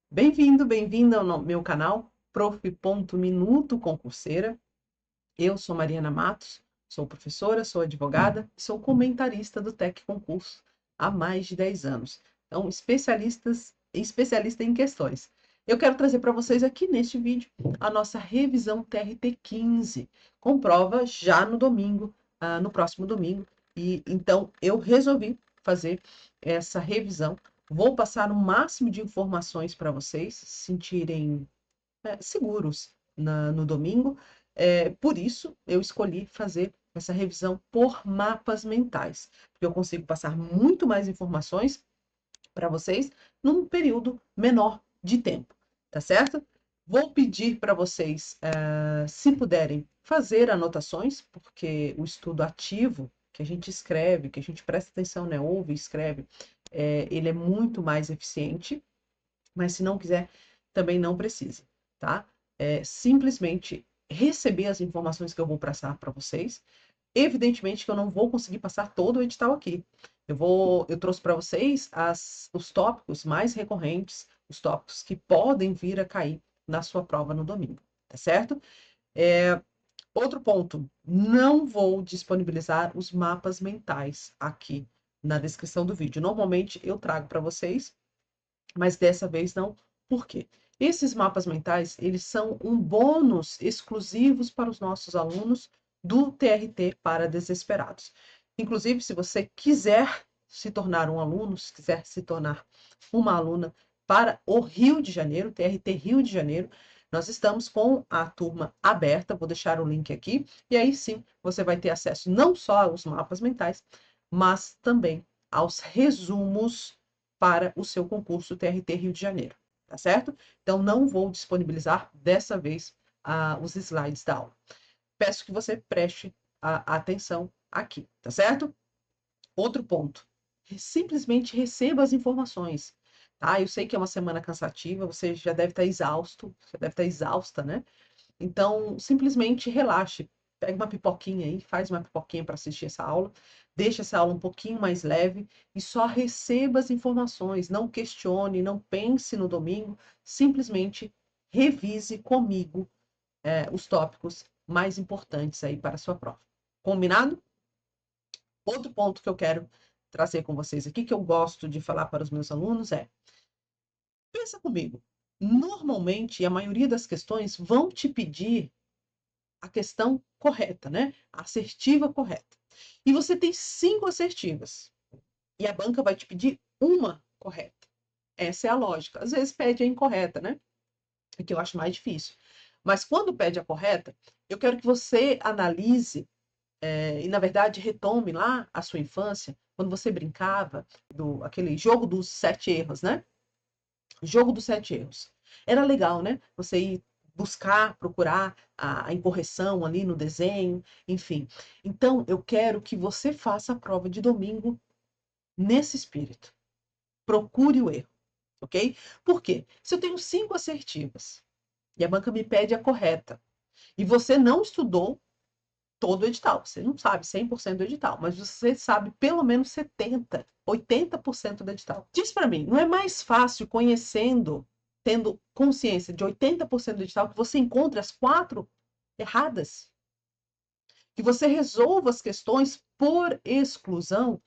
Bem-vindo, bem-vinda ao meu canal Prof. Minuto Concurseira. Eu sou Mariana Matos, sou professora, sou advogada e sou comentarista do Tec Concurso há mais de 10 anos. Então, especialista em questões. Eu quero trazer para vocês aqui neste vídeo a nossa revisão TRT 15, com prova já no domingo, no próximo domingo. E então eu resolvi fazer essa revisão. Vou passar o máximo de informações para vocês se sentirem seguros no domingo. Por isso, eu escolhi fazer essa revisão por mapas mentais, porque eu consigo passar muito mais informações para vocês num período menor de tempo, tá certo? Vou pedir para vocês, se puderem, fazer anotações, porque o estudo ativo, que a gente escreve, que a gente presta atenção, né, ouve e escreve, ele é muito mais eficiente, mas se não quiser, também não precisa, tá? Simplesmente receber as informações que eu vou passar para vocês. Evidentemente que eu não vou conseguir passar todo o edital aqui. Eu trouxe para vocês os tópicos mais recorrentes, os tópicos que podem vir a cair na sua prova no domingo, tá certo? Outro ponto, não vou disponibilizar os mapas mentais aqui na descrição do vídeo. Normalmente eu trago para vocês, mas dessa vez não. Por quê? Esses mapas mentais, eles são um bônus exclusivos para os nossos alunos do TRT para desesperados. Inclusive, se você quiser se tornar um aluno, se quiser se tornar uma aluna para o Rio de Janeiro, TRT Rio de Janeiro, nós estamos com a turma aberta, vou deixar o link aqui, e aí sim você vai ter acesso não só aos mapas mentais, mas também aos resumos para o seu concurso TRT Rio de Janeiro, tá certo? Então, não vou disponibilizar dessa vez os slides da aula. Peço que você preste atenção aqui, tá certo? Outro ponto, simplesmente receba as informações, tá? Eu sei que é uma semana cansativa, você já deve estar exausto, já deve estar exausta, né? Então, simplesmente relaxe. Pega uma pipoquinha aí, faz uma pipoquinha para assistir essa aula, deixa essa aula um pouquinho mais leve e só receba as informações. Não questione, não pense no domingo, simplesmente revise comigo os tópicos mais importantes aí para a sua prova. Combinado? Outro ponto que eu quero trazer com vocês aqui, que eu gosto de falar para os meus alunos pensa comigo, normalmente a maioria das questões vão te pedir a questão correta, né? A assertiva correta. E você tem 5 assertivas. E a banca vai te pedir uma correta. Essa é a lógica. Às vezes pede a incorreta, né? É que eu acho mais difícil. Mas quando pede a correta, eu quero que você analise e, na verdade, retome lá a sua infância, quando você brincava aquele jogo dos 7 erros, né? Jogo dos 7 erros. Era legal, né? Você ir buscar, procurar a incorreção ali no desenho, enfim. Então, eu quero que você faça a prova de domingo nesse espírito. Procure o erro, ok? Por quê? Se eu tenho 5 assertivas e a banca me pede a correta, e você não estudou todo o edital, você não sabe 100% do edital, mas você sabe pelo menos 70, 80% do edital. Diz para mim, não é mais fácil conhecendo, tendo consciência de 80% do edital, que você encontre as 4 erradas? Que você resolva as questões por exclusão?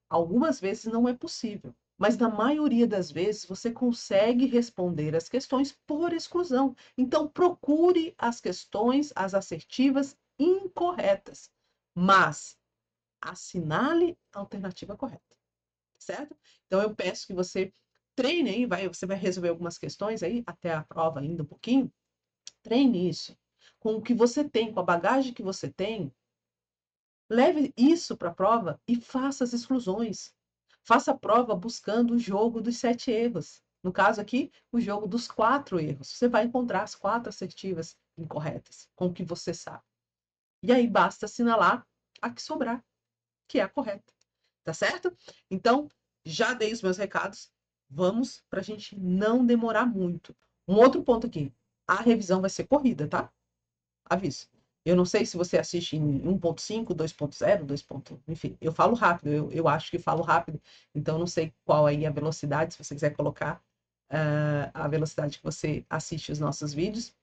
Algumas vezes não é possível, mas na maioria das vezes você consegue responder as questões por exclusão. Então, procure as questões, as assertivas incorretas, mas assinale a alternativa correta, certo? Então, eu peço que você treine aí, você vai resolver algumas questões aí, até a prova ainda um pouquinho, treine isso. Com o que você tem, com a bagagem que você tem, leve isso para a prova e faça as exclusões. Faça a prova buscando o jogo dos 7 erros. No caso aqui, o jogo dos 4 erros. Você vai encontrar as 4 assertivas incorretas, com o que você sabe. E aí basta assinalar a que sobrar, que é a correta. Tá certo? Então, já dei os meus recados. Vamos para a gente não demorar muito. Um outro ponto aqui. A revisão vai ser corrida, tá? Aviso. Eu não sei se você assiste em 1.5, 2.0, 2. Enfim, eu falo rápido, eu acho que falo rápido, então não sei qual aí a velocidade, se você quiser colocar. a velocidade que você assiste os nossos vídeos,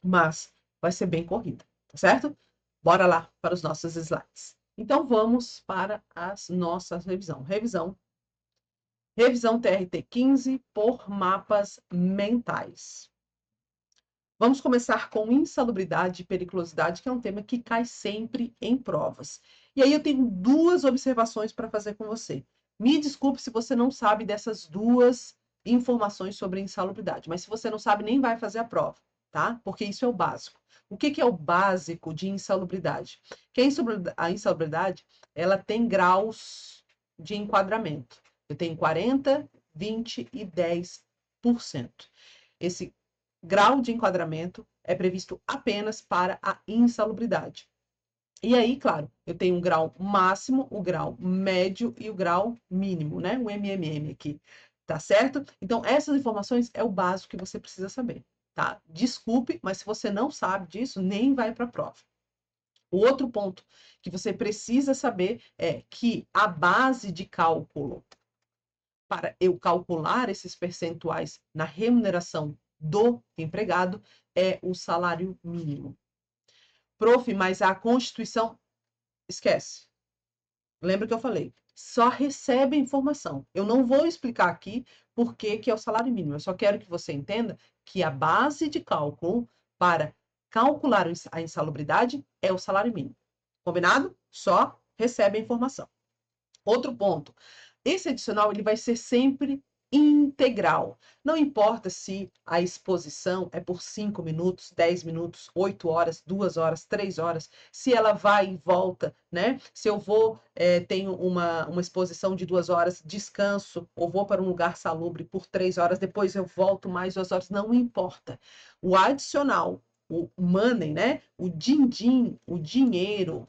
mas vai ser bem corrida, tá certo? Bora lá para os nossos slides. Então, vamos para as nossas revisão. Revisão TRT 15 por mapas mentais. Vamos começar com insalubridade e periculosidade, que é um tema que cai sempre em provas. E aí eu tenho duas observações para fazer com você. Me desculpe se você não sabe dessas duas informações sobre insalubridade, mas se você não sabe, nem vai fazer a prova, tá? Porque isso é o básico. O que é o básico de insalubridade? Que a insalubridade, ela tem graus de enquadramento. Eu tenho 40, 20 e 10%. Esse grau de enquadramento é previsto apenas para a insalubridade. E aí, claro, eu tenho um grau máximo, o grau médio e o grau mínimo, né? O MMM aqui, tá certo? Então, essas informações é o básico que você precisa saber, tá? Desculpe, mas se você não sabe disso, nem vai para a prova. O outro ponto que você precisa saber é que a base de cálculo para eu calcular esses percentuais na remuneração do empregado é o salário mínimo. Prof, mas a Constituição, esquece. Lembra que eu falei? Só recebe a informação. Eu não vou explicar aqui por que é o salário mínimo. Eu só quero que você entenda que a base de cálculo para calcular a insalubridade é o salário mínimo. Combinado? Só recebe a informação. Outro ponto. Esse adicional ele vai ser sempre integral. Não importa se a exposição é por 5 minutos, 10 minutos, 8 horas, 2 horas, 3 horas, se ela vai e volta, né? Se eu vou, tenho uma exposição de 2 horas, descanso, ou vou para um lugar salubre por 3 horas, depois eu volto mais 2 horas, não importa. O adicional, o money, né? O din-din, o dinheiro,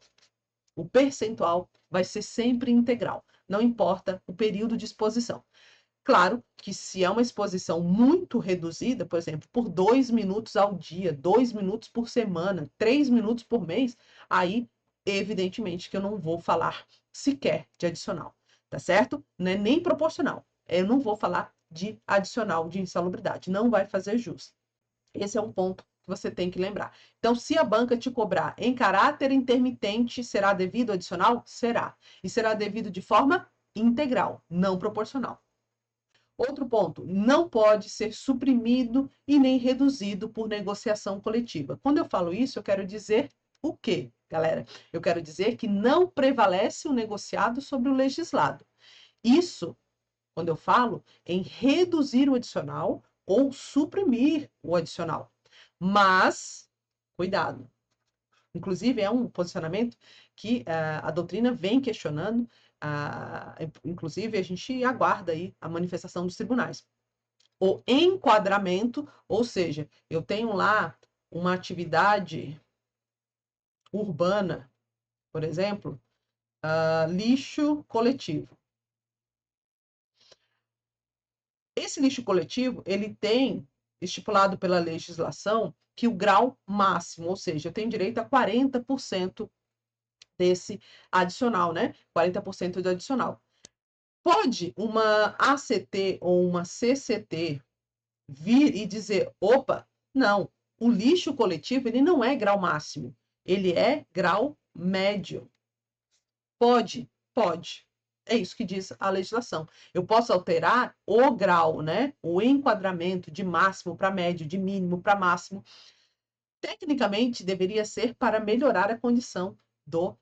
o percentual vai ser sempre integral, não importa o período de exposição. Claro que se é uma exposição muito reduzida, por exemplo, por 2 minutos ao dia, 2 minutos por semana, 3 minutos por mês, aí, evidentemente, que eu não vou falar sequer de adicional, tá certo? Não é nem proporcional. Eu não vou falar de adicional de insalubridade, não vai fazer jus. Esse é um ponto que você tem que lembrar. Então, se a banca te cobrar em caráter intermitente, será devido adicional? Será. E será devido de forma integral, não proporcional. Outro ponto, não pode ser suprimido e nem reduzido por negociação coletiva. Quando eu falo isso, eu quero dizer o quê, galera? Eu quero dizer que não prevalece o negociado sobre o legislado. Isso, quando eu falo em reduzir o adicional ou suprimir o adicional. Mas, cuidado. Inclusive, é um posicionamento que a doutrina vem questionando, inclusive, a gente aguarda aí a manifestação dos tribunais. O enquadramento, ou seja, eu tenho lá uma atividade urbana, por exemplo, lixo coletivo. Esse lixo coletivo, ele tem estipulado pela legislação que o grau máximo, ou seja, eu tenho direito a 40% desse adicional, né? 40% do adicional. Pode uma ACT ou uma CCT vir e dizer, opa, não, o lixo coletivo, ele não é grau máximo, ele é grau médio. Pode, pode. É isso que diz a legislação. Eu posso alterar o grau, né? O enquadramento de máximo para médio, de mínimo para máximo. Tecnicamente, deveria ser para melhorar a condição do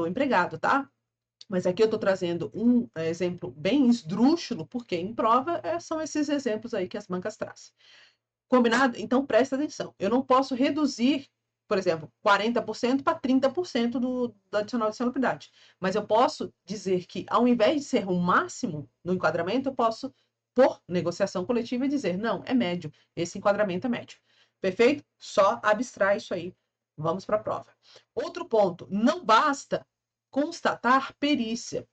empregado, tá? Mas aqui eu estou trazendo um exemplo bem esdrúxulo, porque em prova são esses exemplos aí que as bancas trazem. Combinado? Então, presta atenção. Eu não posso reduzir, por exemplo, 40% para 30% do adicional de salubridade. Mas eu posso dizer que, ao invés de ser um máximo no enquadramento, eu posso, por negociação coletiva, dizer, não, é médio. Esse enquadramento é médio. Perfeito? Só abstrai isso aí. Vamos para a prova. Outro ponto, não basta constatar perícia.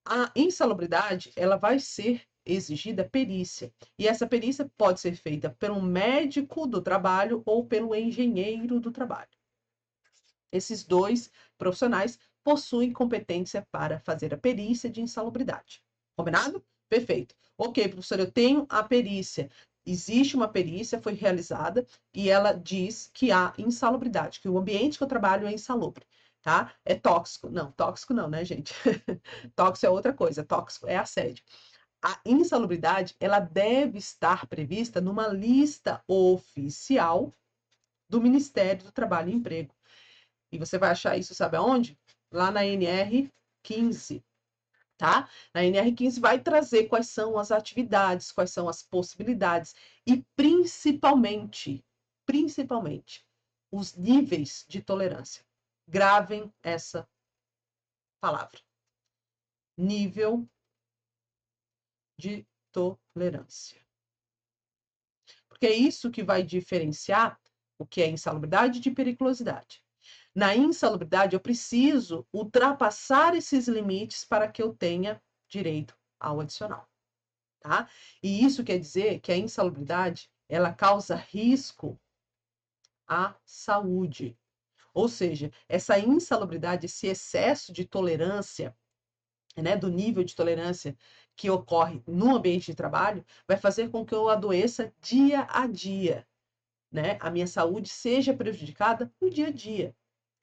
A insalubridade, ela vai ser exigida perícia. E essa perícia pode ser feita pelo médico do trabalho ou pelo engenheiro do trabalho. Esses dois profissionais possuem competência para fazer a perícia de insalubridade. Combinado? Perfeito. Ok, professora, eu tenho a perícia. Existe uma perícia, foi realizada, e ela diz que há insalubridade, que o ambiente que eu trabalho é insalubre, tá? É tóxico. Não, tóxico não, né, gente? Tóxico é outra coisa, tóxico é assédio. A insalubridade, ela deve estar prevista numa lista oficial do Ministério do Trabalho e Emprego. E você vai achar isso, sabe aonde? Lá na NR 15. Tá? Na NR15 vai trazer quais são as atividades, quais são as possibilidades e principalmente, os níveis de tolerância. Gravem essa palavra. Nível de tolerância. Porque é isso que vai diferenciar o que é insalubridade de periculosidade. Na insalubridade, eu preciso ultrapassar esses limites para que eu tenha direito ao adicional. Tá? E isso quer dizer que a insalubridade, ela causa risco à saúde. Ou seja, essa insalubridade, esse excesso de tolerância, né, do nível de tolerância que ocorre no ambiente de trabalho, vai fazer com que eu adoeça dia a dia, né? A minha saúde seja prejudicada no dia a dia,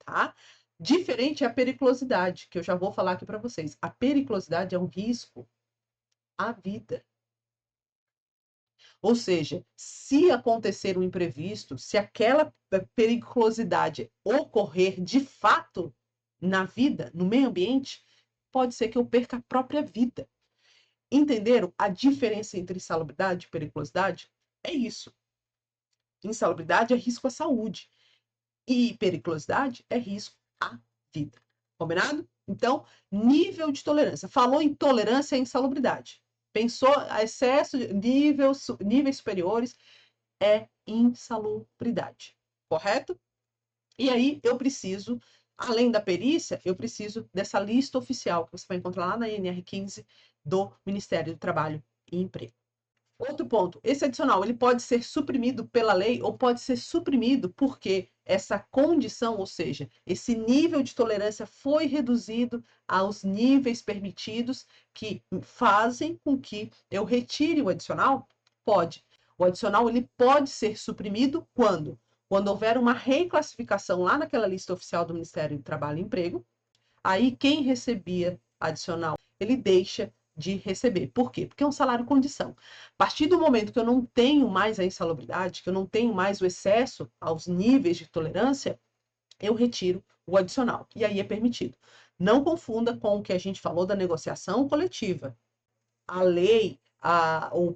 tá? Diferente é a periculosidade, que eu já vou falar aqui para vocês. A periculosidade é um risco à vida. Ou seja, se acontecer um imprevisto, se aquela periculosidade ocorrer de fato na vida, no meio ambiente, pode ser que eu perca a própria vida. Entenderam a diferença entre insalubridade e periculosidade? É isso. Insalubridade é risco à saúde e periculosidade é risco à vida. Combinado? Então, nível de tolerância. Falou em tolerância e insalubridade. Pensou a excesso de níveis superiores é insalubridade. Correto? E aí eu preciso, além da perícia, eu preciso dessa lista oficial que você vai encontrar lá na NR15 do Ministério do Trabalho e Emprego. Outro ponto, esse adicional, ele pode ser suprimido pela lei ou pode ser suprimido porque essa condição, ou seja, esse nível de tolerância foi reduzido aos níveis permitidos que fazem com que eu retire o adicional? Pode. O adicional, ele pode ser suprimido quando? Quando houver uma reclassificação lá naquela lista oficial do Ministério do Trabalho e Emprego, aí quem recebia adicional, ele deixa de receber. Por quê? Porque é um salário condição. A partir do momento que eu não tenho mais a insalubridade, que eu não tenho mais o excesso aos níveis de tolerância, eu retiro o adicional. E aí é permitido. Não confunda com o que a gente falou da negociação coletiva. A lei,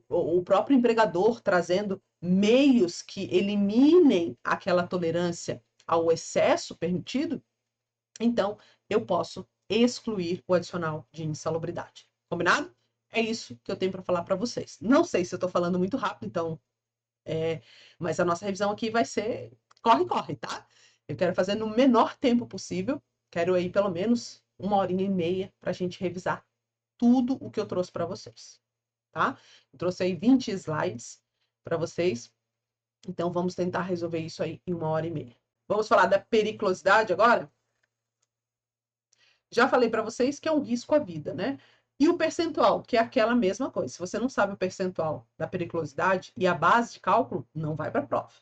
o próprio empregador trazendo meios que eliminem aquela tolerância ao excesso permitido, então eu posso excluir o adicional de insalubridade. Combinado? É isso que eu tenho para falar para vocês. Não sei se eu estou falando muito rápido, então, mas a nossa revisão aqui vai ser corre, tá? Eu quero fazer no menor tempo possível. Quero aí pelo menos 1h30 para a gente revisar tudo o que eu trouxe para vocês, tá? Eu trouxe aí 20 slides para vocês. Então, vamos tentar resolver isso aí em 1h30. Vamos falar da periculosidade agora? Já falei para vocês que é um risco à vida, né? E o percentual, que é aquela mesma coisa. Se você não sabe o percentual da periculosidade e a base de cálculo, não vai para a prova.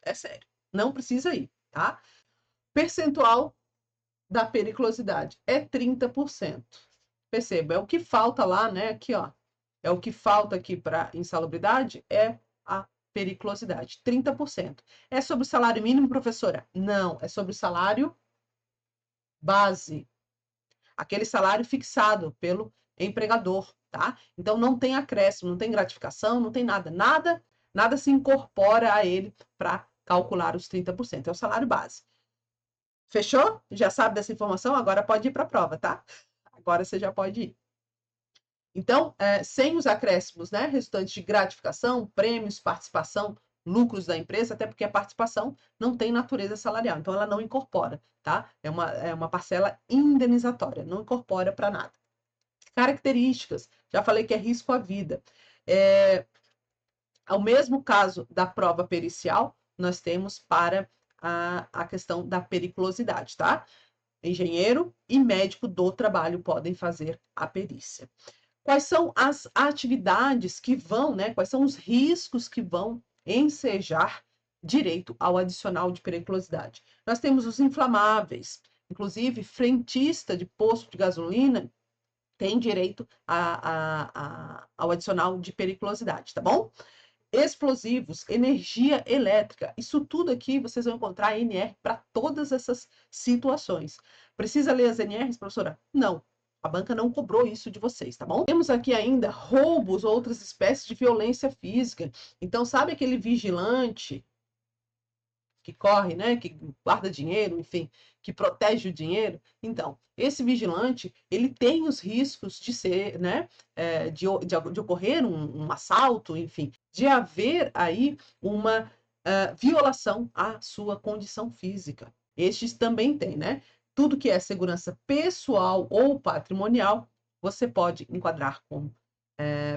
É sério. Não precisa ir, tá? Percentual da periculosidade é 30%. Perceba, é o que falta lá, né? Aqui, ó. É o que falta aqui para insalubridade, é a periculosidade. 30%. É sobre o salário mínimo, professora? Não, é sobre o salário base. Aquele salário fixado pelo empregador, tá? Então não tem acréscimo, não tem gratificação, não tem nada, nada se incorpora a ele para calcular os 30%. É o salário base. Fechou? Já sabe dessa informação? Agora pode ir para a prova, tá? Agora você já pode ir. Então, sem os acréscimos, né, resultantes de gratificação, prêmios, participação, lucros da empresa, até porque a participação não tem natureza salarial, então ela não incorpora, tá? É uma parcela indenizatória, não incorpora para nada. Características, já falei que é risco à vida. Ao mesmo caso da prova pericial, nós temos para a questão da periculosidade, tá? Engenheiro e médico do trabalho podem fazer a perícia. Quais são as atividades que vão, né? Quais são os riscos que vão ensejar direito ao adicional de periculosidade? Nós temos os inflamáveis, inclusive frentista de posto de gasolina tem direito ao adicional de periculosidade, tá bom? Explosivos, energia elétrica, isso tudo aqui vocês vão encontrar NR para todas essas situações. Precisa ler as NRs, professora? Não. A banca não cobrou isso de vocês, tá bom? Temos aqui ainda roubos ou outras espécies de violência física. Então, sabe aquele vigilante que corre, né, que guarda dinheiro, enfim, que protege o dinheiro? Então, esse vigilante, ele tem os riscos de ser, né, de ocorrer um assalto, enfim, de haver aí uma violação à sua condição física. Estes também têm, né? Tudo que é segurança pessoal ou patrimonial, você pode enquadrar como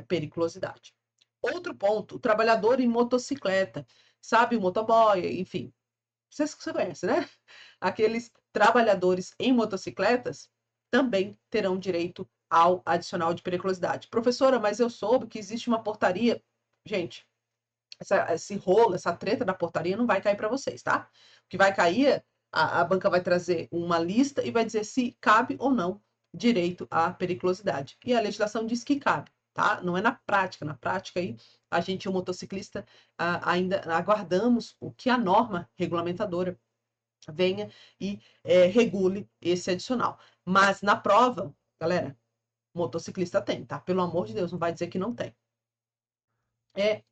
periculosidade. Outro ponto, o trabalhador em motocicleta, sabe, o motoboy, enfim, você conhece, né? Aqueles trabalhadores em motocicletas também terão direito ao adicional de periculosidade. Professora, mas eu soube que existe uma portaria. Gente, esse rolo, essa treta da portaria não vai cair para vocês, tá? O que vai cair, a banca vai trazer uma lista e vai dizer se cabe ou não direito à periculosidade. E a legislação diz que cabe, tá? Não é na prática. Na prática, aí, a gente, o motociclista, ainda aguardamos o que a norma regulamentadora venha e regule esse adicional. Mas na prova, galera, motociclista tem, tá? Pelo amor de Deus, não vai dizer que não tem.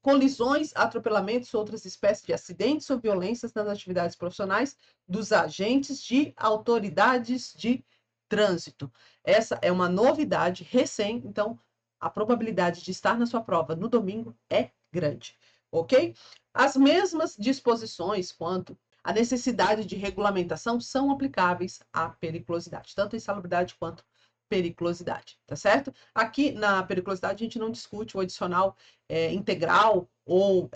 Colisões, atropelamentos, outras espécies de acidentes ou violências nas atividades profissionais dos agentes de autoridades de trânsito. Essa é uma novidade recém, então a probabilidade de estar na sua prova no domingo é grande, ok? As mesmas disposições quanto a necessidade de regulamentação são aplicáveis à periculosidade, tanto a insalubridade quanto periculosidade, tá certo? Aqui na periculosidade a gente não discute o adicional integral ou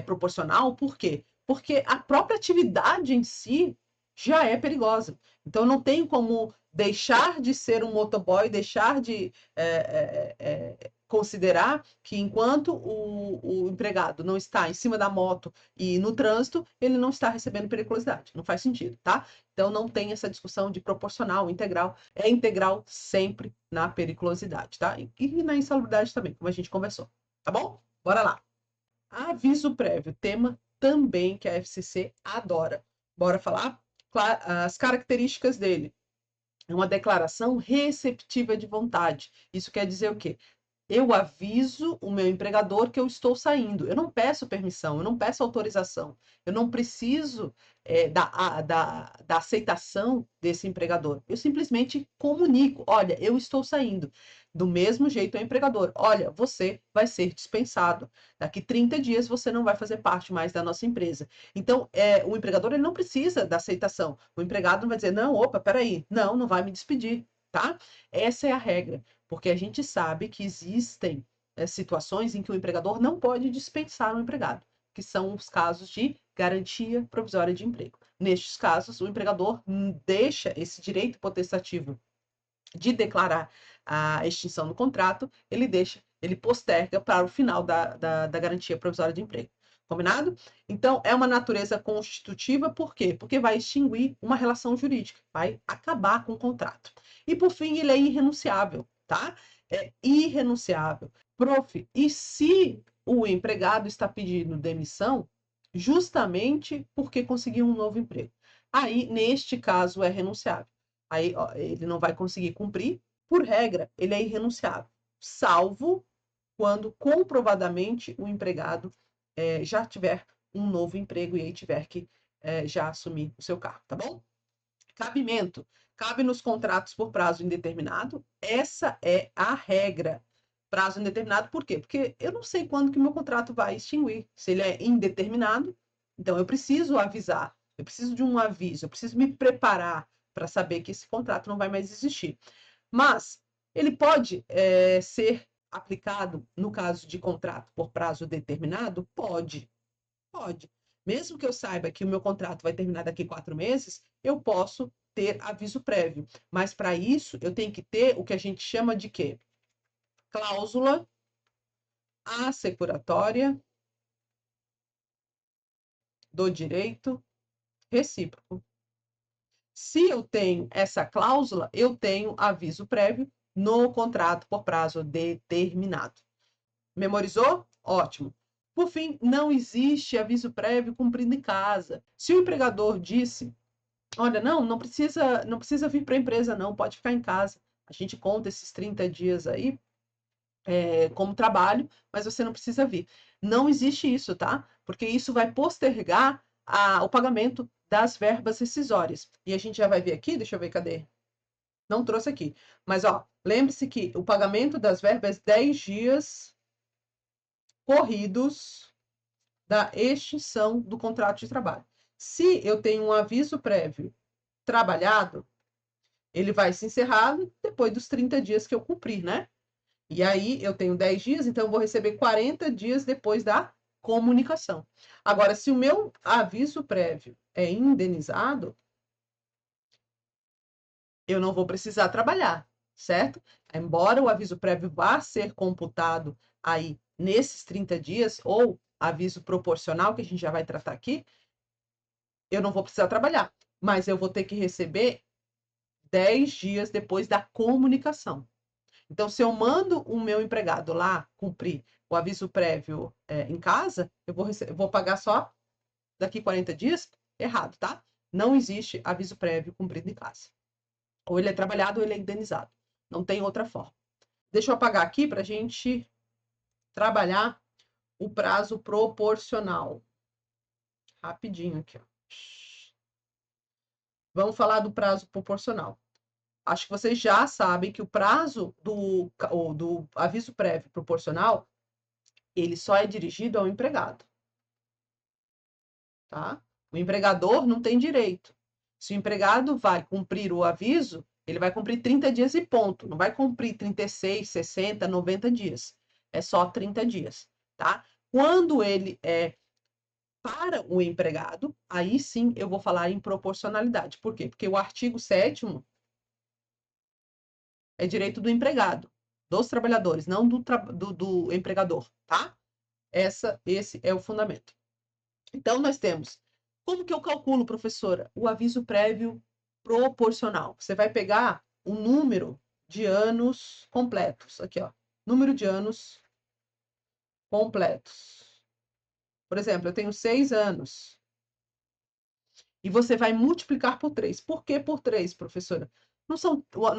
proporcional, por quê? Porque a própria atividade em si já é perigosa. Então não tem como deixar de ser um motoboy, deixar de considerar que enquanto o empregado não está em cima da moto e no trânsito, ele não está recebendo periculosidade. Não faz sentido, tá? Então não tem essa discussão de proporcional, integral. É integral sempre na periculosidade, tá? E na insalubridade também, como a gente conversou. Tá bom? Bora lá. Aviso prévio, tema também que a FCC adora. Bora falar? As características dele. É uma declaração receptiva de vontade. Isso quer dizer o quê? Eu aviso o meu empregador que eu estou saindo. Eu não peço permissão, eu não peço autorização. Eu não preciso da aceitação desse empregador. Eu simplesmente comunico: olha, eu estou saindo. Do mesmo jeito, o empregador: olha, você vai ser dispensado. Daqui 30 dias você não vai fazer parte mais da nossa empresa. Então, o empregador ele não precisa da aceitação. O empregado não vai dizer: não, opa, peraí, não vai me despedir, tá? Essa é a regra. Porque a gente sabe que existem situações em que o empregador não pode dispensar o empregado, que são os casos de garantia provisória de emprego. Nestes casos, o empregador deixa esse direito potestativo de declarar a extinção do contrato, ele posterga para o final da garantia provisória de emprego. Combinado? Então, é uma natureza constitutiva, por quê? Porque vai extinguir uma relação jurídica, vai acabar com o contrato. E, por fim, ele é irrenunciável, tá? É irrenunciável. Prof, e se o empregado está pedindo demissão justamente porque conseguiu um novo emprego? Aí, neste caso, é renunciável. Aí, ó, ele não vai conseguir cumprir, por regra, ele é irrenunciável, salvo quando comprovadamente o empregado já tiver um novo emprego e aí tiver que já assumir o seu cargo, tá bom? Cabimento. Cabe nos contratos por prazo indeterminado. Essa é a regra. Prazo indeterminado, por quê? Porque eu não sei quando que o meu contrato vai extinguir. Se ele é indeterminado, então eu preciso avisar, eu preciso de um aviso, eu preciso me preparar para saber que esse contrato não vai mais existir. Mas ele pode ser aplicado no caso de contrato por prazo determinado? Pode, pode. Mesmo que eu saiba que o meu contrato vai terminar daqui 4 meses, eu posso ter aviso prévio. Mas para isso, eu tenho que ter o que a gente chama de quê? cláusula assecuratória do direito recíproco. Se eu tenho essa cláusula, eu tenho aviso prévio no contrato por prazo determinado. Memorizou? Ótimo. Por fim, não existe aviso prévio cumprido em casa. Se o empregador disse, olha, não precisa vir para a empresa não, pode ficar em casa. A gente conta esses 30 dias aí como trabalho, mas você não precisa vir. Não existe isso, tá? Porque isso vai postergar o pagamento das verbas rescisórias. E a gente já vai ver aqui, deixa eu ver, cadê? Não trouxe aqui. Mas, ó, lembre-se que o pagamento das verbas é 10 dias corridos da extinção do contrato de trabalho. Se eu tenho um aviso prévio trabalhado, ele vai se encerrar depois dos 30 dias que eu cumprir, né? E aí eu tenho 10 dias, então eu vou receber 40 dias depois da comunicação. Agora, se o meu aviso prévio é indenizado, eu não vou precisar trabalhar, certo? Embora o aviso prévio vá ser computado aí nesses 30 dias, ou aviso proporcional, que a gente já vai tratar aqui, eu não vou precisar trabalhar, mas eu vou ter que receber 10 dias depois da comunicação. Então, se eu mando o meu empregado lá cumprir o aviso prévio em casa, eu vou pagar só daqui 40 dias? Errado, tá? Não existe aviso prévio cumprido em casa. Ou ele é trabalhado ou ele é indenizado. Não tem outra forma. Deixa eu apagar aqui para a gente trabalhar o prazo proporcional. Rapidinho aqui, ó. Vamos falar do prazo proporcional. Acho que vocês já sabem que o prazo do aviso prévio proporcional, ele só é dirigido ao empregado, tá? O empregador não tem direito. Se o empregado vai cumprir o aviso, ele vai cumprir 30 dias e ponto. Não vai cumprir 36, 60, 90 dias. É só 30 dias, tá? Quando ele é para o empregado, aí sim eu vou falar em proporcionalidade. Por quê? Porque o artigo 7º é direito do empregado, dos trabalhadores, não do empregador, tá? Esse é o fundamento. Então, nós temos, como que eu calculo, professora? O aviso prévio proporcional. Você vai pegar o número de anos completos, aqui, ó, número de anos completos. Por exemplo, eu tenho 6 anos. E você vai multiplicar por 3. Por que por 3, professora?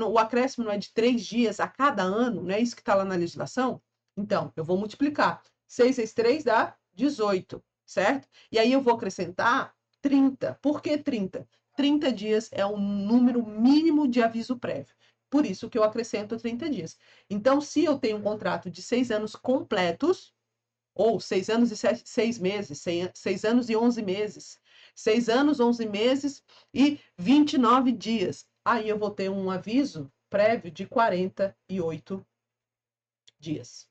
O acréscimo não é de 3 dias a cada ano, não é isso que está lá na legislação? Então, eu vou multiplicar. 6 vezes 3 dá 18, certo? E aí eu vou acrescentar 30. Por que 30? 30 dias é o número mínimo de aviso prévio. Por isso que eu acrescento 30 dias. Então, se eu tenho um contrato de 6 anos completos, ou 6 anos e 6 meses, 6 anos e 11 meses, 6 anos, 11 meses e 29 dias. Aí eu vou ter um aviso prévio de 48 dias.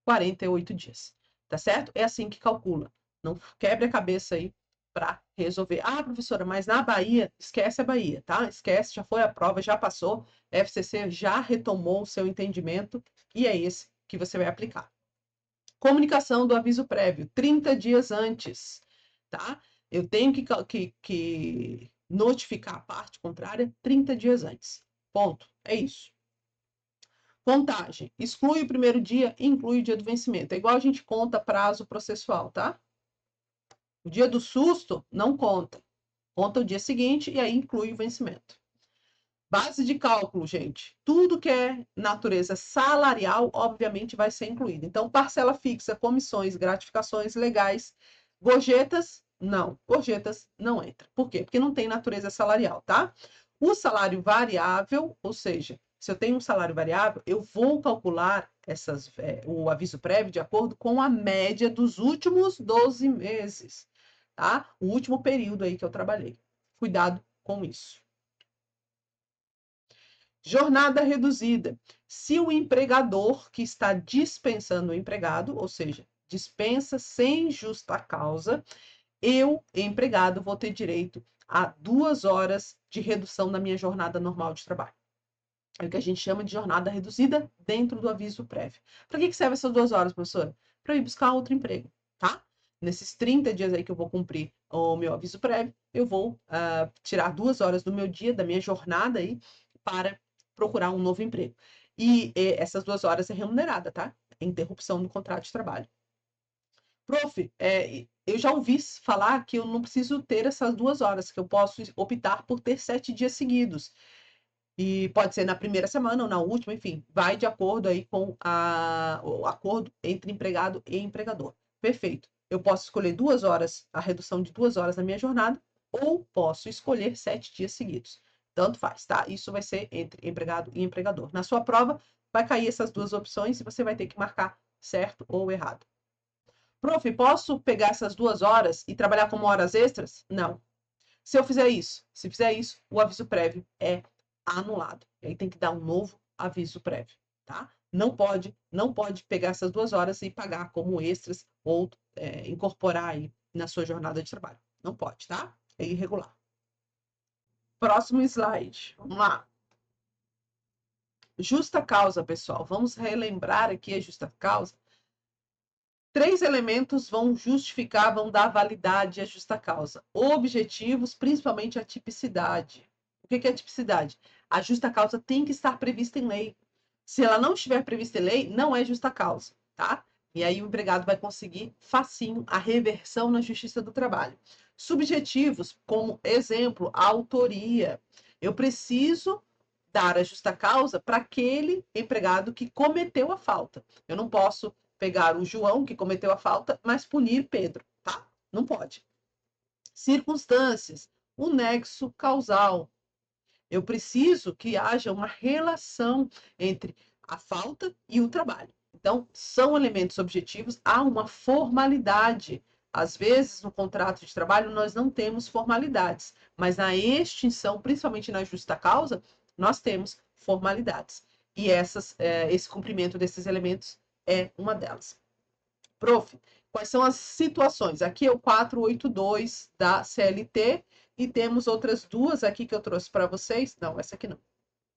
48 dias, tá certo? É assim que calcula. Não quebre a cabeça aí para resolver. Ah, professora, mas na Bahia, esquece a Bahia, tá? Esquece, já foi a prova, já passou, FCC já retomou o seu entendimento e é esse que você vai aplicar. Comunicação do aviso prévio, 30 dias antes, tá? Eu tenho que notificar a parte contrária 30 dias antes. Ponto. É isso. Contagem. Exclui o primeiro dia e inclui o dia do vencimento. É igual a gente conta prazo processual, tá? O dia do susto não conta. Conta o dia seguinte e aí inclui o vencimento. Base de cálculo, gente. Tudo que é natureza salarial, obviamente, vai ser incluído. Então, parcela fixa, comissões, gratificações legais, gorjetas, não. Gorjetas não entra. Por quê? Porque não tem natureza salarial, tá? O salário variável, ou seja, se eu tenho um salário variável, eu vou calcular o aviso prévio de acordo com a média dos últimos 12 meses, tá? O último período aí que eu trabalhei. Cuidado com isso. Jornada reduzida. Se o empregador que está dispensando o empregado, ou seja, dispensa sem justa causa, eu, empregado, vou ter direito a 2 horas de redução da minha jornada normal de trabalho. É o que a gente chama de jornada reduzida dentro do aviso prévio. Para que serve essas 2 horas, professora? Para ir buscar outro emprego, tá? Nesses 30 dias aí que eu vou cumprir o meu aviso prévio, eu vou tirar 2 horas do meu dia, da minha jornada aí, para procurar um novo emprego. E essas 2 horas é remunerada, tá? É interrupção do contrato de trabalho. Prof, eu já ouvi falar que eu não preciso ter essas 2 horas, que eu posso optar por ter 7 dias seguidos. E pode ser na primeira semana ou na última, enfim, vai de acordo aí com o acordo entre empregado e empregador. Perfeito. Eu posso escolher 2 horas, a redução de 2 horas na minha jornada, ou posso escolher 7 dias seguidos. Tanto faz, tá? Isso vai ser entre empregado e empregador. Na sua prova, vai cair essas duas opções e você vai ter que marcar certo ou errado. Prof, posso pegar essas 2 horas e trabalhar como horas extras? Não. Se eu fizer isso, se fizer isso, o aviso prévio é anulado. E aí tem que dar um novo aviso prévio, tá? Não pode pegar essas 2 horas e pagar como extras ou incorporar aí na sua jornada de trabalho. Não pode, tá? É irregular. Próximo slide. Vamos lá. Justa causa, pessoal. Vamos relembrar aqui a justa causa. 3 elementos vão justificar, vão dar validade à justa causa. Objetivos, principalmente a tipicidade. O que é a tipicidade? A justa causa tem que estar prevista em lei. Se ela não estiver prevista em lei, não é justa causa, tá? E aí o empregado vai conseguir facinho a reversão na Justiça do Trabalho. Subjetivos, como exemplo, a autoria. Eu preciso dar a justa causa para aquele empregado que cometeu a falta. Eu não posso pegar o João, que cometeu a falta, mas punir Pedro, tá? Não pode. Circunstâncias, o nexo causal. Eu preciso que haja uma relação entre a falta e o trabalho. Então, são elementos objetivos, há uma formalidade. Às vezes, no contrato de trabalho, nós não temos formalidades, mas na extinção, principalmente na justa causa, nós temos formalidades. E esse cumprimento desses elementos é uma delas. Prof, quais são as situações? Aqui é o 482 da CLT e temos outras duas aqui que eu trouxe para vocês. Não, essa aqui não.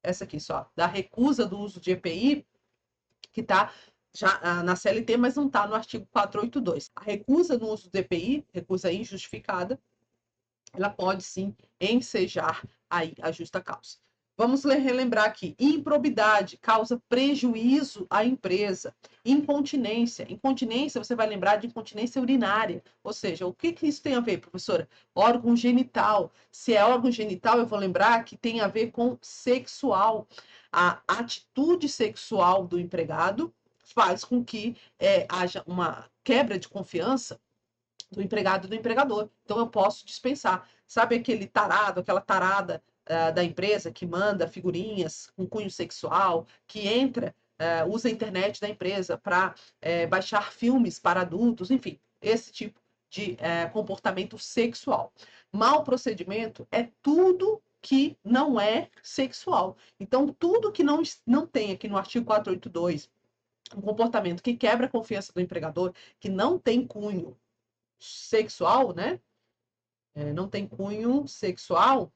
Essa aqui só, da recusa do uso de EPI, que está já na CLT, mas não está no artigo 482. A recusa no uso do EPI, recusa injustificada, ela pode sim ensejar aí a justa causa. Vamos relembrar aqui: improbidade causa prejuízo à empresa. Incontinência. Incontinência, você vai lembrar de incontinência urinária. Ou seja, o que isso tem a ver, professora? Órgão genital. Se é órgão genital, eu vou lembrar que tem a ver com sexual. A atitude sexual do empregado faz com que haja uma quebra de confiança do empregado e do empregador. Então, eu posso dispensar. Sabe aquele tarado, aquela tarada da empresa que manda figurinhas com cunho sexual, que entra, usa a internet da empresa para baixar filmes para adultos, enfim, esse tipo de comportamento sexual. Mau procedimento é tudo que não é sexual. Então, tudo que não tem aqui no artigo 482, um comportamento que quebra a confiança do empregador, que não tem cunho sexual, né? Não tem cunho sexual,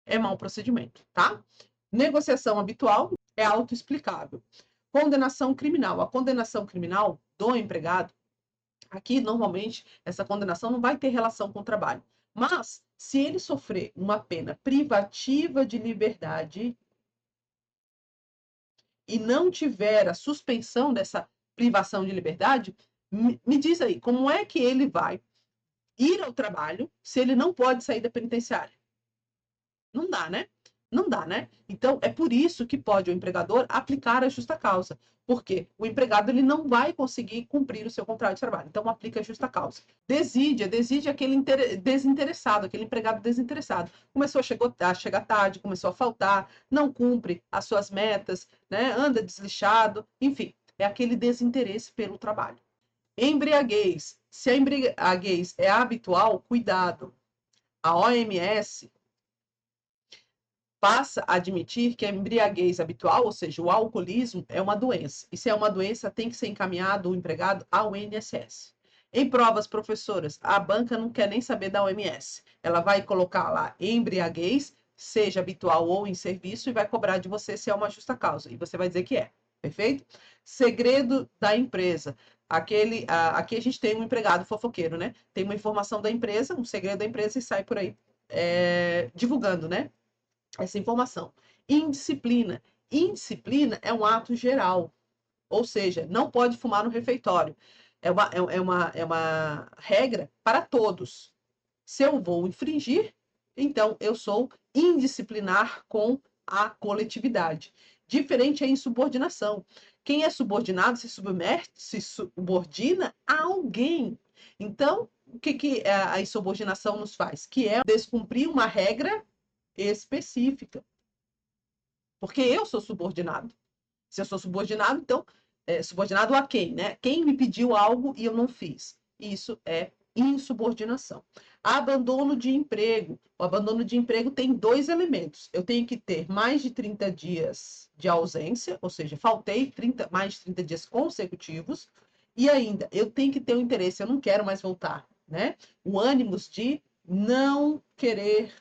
é mau procedimento, tá? Negociação habitual é autoexplicável. Condenação criminal. A condenação criminal do empregado, aqui, normalmente, essa condenação não vai ter relação com o trabalho. Mas, se ele sofrer uma pena privativa de liberdade e não tiver a suspensão dessa privação de liberdade, me diz aí, como é que ele vai ir ao trabalho se ele não pode sair da penitenciária? Não dá, né? Não dá, né? Então, é por isso que pode o empregador aplicar a justa causa, porque o empregado ele não vai conseguir cumprir o seu contrato de trabalho. Então, aplica a justa causa. Desídia é aquele desinteressado, aquele empregado desinteressado. Começou a chegar tarde, começou a faltar, não cumpre as suas metas, né? Anda deslixado, enfim, é aquele desinteresse pelo trabalho. Embriaguez. Se a embriaguez é habitual, cuidado. A OMS passa a admitir que a embriaguez habitual, ou seja, o alcoolismo, é uma doença. E se é uma doença, tem que ser encaminhado o empregado ao INSS. Em provas, professoras, a banca não quer nem saber da OMS. Ela vai colocar lá embriaguez, seja habitual ou em serviço, e vai cobrar de você se é uma justa causa. E você vai dizer que é. Perfeito? Segredo da empresa. Aqui a gente tem um empregado fofoqueiro, né? Tem uma informação da empresa, um segredo da empresa e sai por aí divulgando, né? Essa informação. Indisciplina. Indisciplina é um ato geral, ou seja, não pode fumar no refeitório. É uma regra para todos. Se eu vou infringir, então eu sou indisciplinar com a coletividade. Diferente é insubordinação. Quem é subordinado se subordina a alguém. Então, o que a insubordinação nos faz? Que é descumprir uma regra específica. Porque eu sou subordinado. Se eu sou subordinado, então, subordinado a quem, né? Quem me pediu algo e eu não fiz. Isso é insubordinação. Abandono de emprego. O abandono de emprego tem 2 elementos. Eu tenho que ter mais de 30 dias de ausência, ou seja, faltei mais de 30 dias consecutivos, e ainda, eu tenho que ter o interesse, eu não quero mais voltar, né? O ânimo de não querer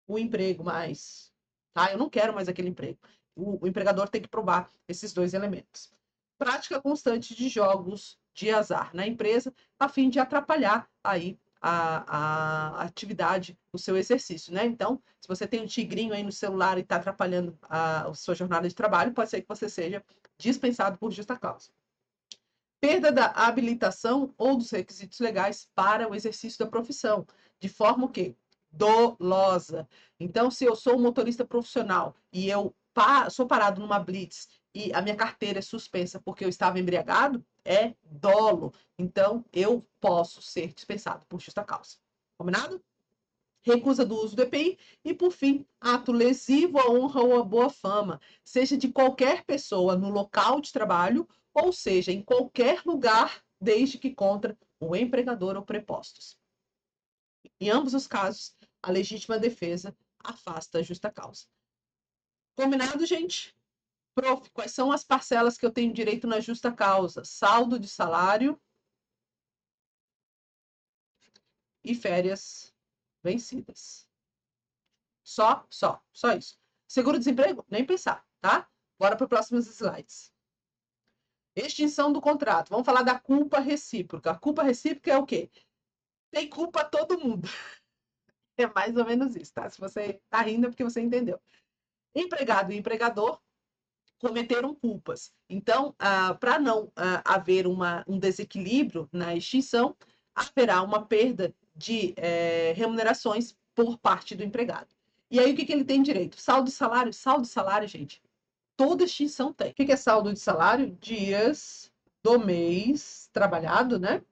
o emprego mais, tá? Eu não quero mais aquele emprego. O empregador tem que provar esses 2 elementos. Prática constante de jogos de azar na empresa, a fim de atrapalhar aí a atividade, o seu exercício, né? Então, se você tem um tigrinho aí no celular e está atrapalhando a sua jornada de trabalho, pode ser que você seja dispensado por justa causa. Perda da habilitação ou dos requisitos legais para o exercício da profissão, de forma o quê? Dolosa. Então, se eu sou um motorista profissional e eu sou parado numa blitz e a minha carteira é suspensa porque eu estava embriagado, é dolo. Então, eu posso ser dispensado por justa causa. Combinado? Recusa do uso do EPI e, por fim, ato lesivo à honra ou à boa fama, seja de qualquer pessoa no local de trabalho, ou seja, em qualquer lugar, desde que contra o empregador ou prepostos. Em ambos os casos, a legítima defesa afasta a justa causa. Combinado, gente? Prof, quais são as parcelas que eu tenho direito na justa causa? Saldo de salário e férias vencidas. Só isso. Seguro-desemprego? Nem pensar, tá? Bora para os próximos slides. Extinção do contrato. Vamos falar da culpa recíproca. A culpa recíproca é o quê? Tem culpa todo mundo. É mais ou menos isso, tá? Se você tá rindo é porque você entendeu. Empregado e empregador cometeram culpas. Então, para não haver um desequilíbrio na extinção, haverá uma perda de remunerações por parte do empregado. E aí, o que ele tem direito? Saldo de salário? Saldo de salário, gente, toda extinção tem. O que é saldo de salário? Dias do mês trabalhado, né?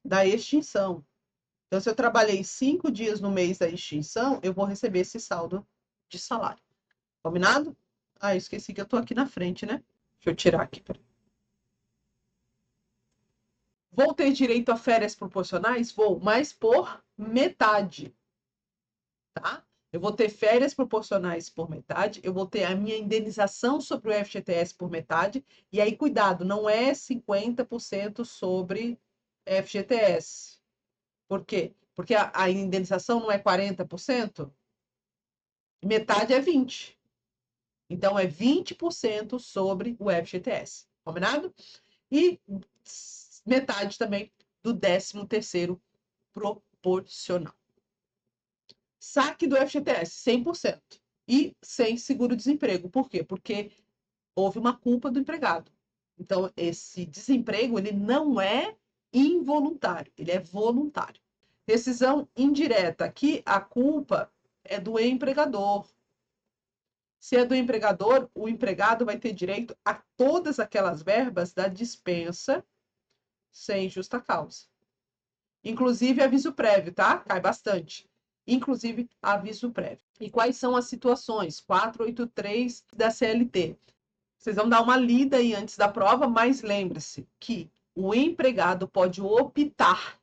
Da extinção. Então, se eu trabalhei 5 dias no mês da extinção, eu vou receber esse saldo de salário. Combinado? Ah, eu esqueci que eu tô aqui na frente, né? Deixa eu tirar aqui. Vou ter direito a férias proporcionais? Vou, mas por metade, tá? Eu vou ter férias proporcionais por metade, eu vou ter a minha indenização sobre o FGTS por metade, e aí, cuidado, não é 50% sobre FGTS. Por quê? Porque a indenização não é 40%? Metade é 20%. Então, é 20% sobre o FGTS. Combinado? E metade também do 13º proporcional. Saque do FGTS, 100%. E sem seguro-desemprego. Por quê? Porque houve uma culpa do empregado. Então, esse desemprego, ele não é involuntário, ele é voluntário. Rescisão indireta. Aqui, a culpa é do empregador. Se é do empregador, o empregado vai ter direito a todas aquelas verbas da dispensa sem justa causa. Inclusive aviso prévio, tá? Cai bastante. Inclusive aviso prévio. E quais são as situações? 483 da CLT. Vocês vão dar uma lida aí antes da prova, mas lembre-se que o empregado pode optar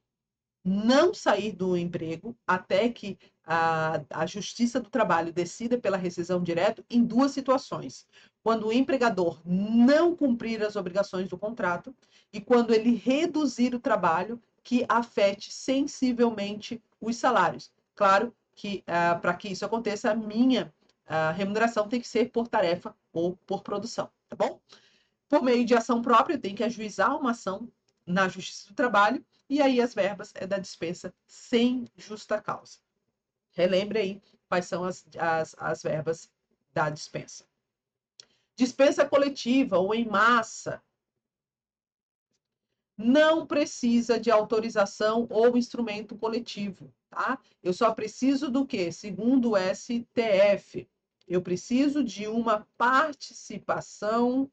não sair do emprego até que a Justiça do Trabalho decida pela rescisão direta em 2 situações. Quando o empregador não cumprir as obrigações do contrato e quando ele reduzir o trabalho que afete sensivelmente os salários. Claro que, para que isso aconteça, a minha remuneração tem que ser por tarefa ou por produção, tá bom? Por meio de ação própria, eu tenho que ajuizar uma ação na Justiça do Trabalho, e aí as verbas é da dispensa sem justa causa. Relembre aí quais são as verbas da dispensa. Dispensa coletiva ou em massa não precisa de autorização ou instrumento coletivo, tá? Eu só preciso do quê? Segundo o STF, eu preciso de uma participação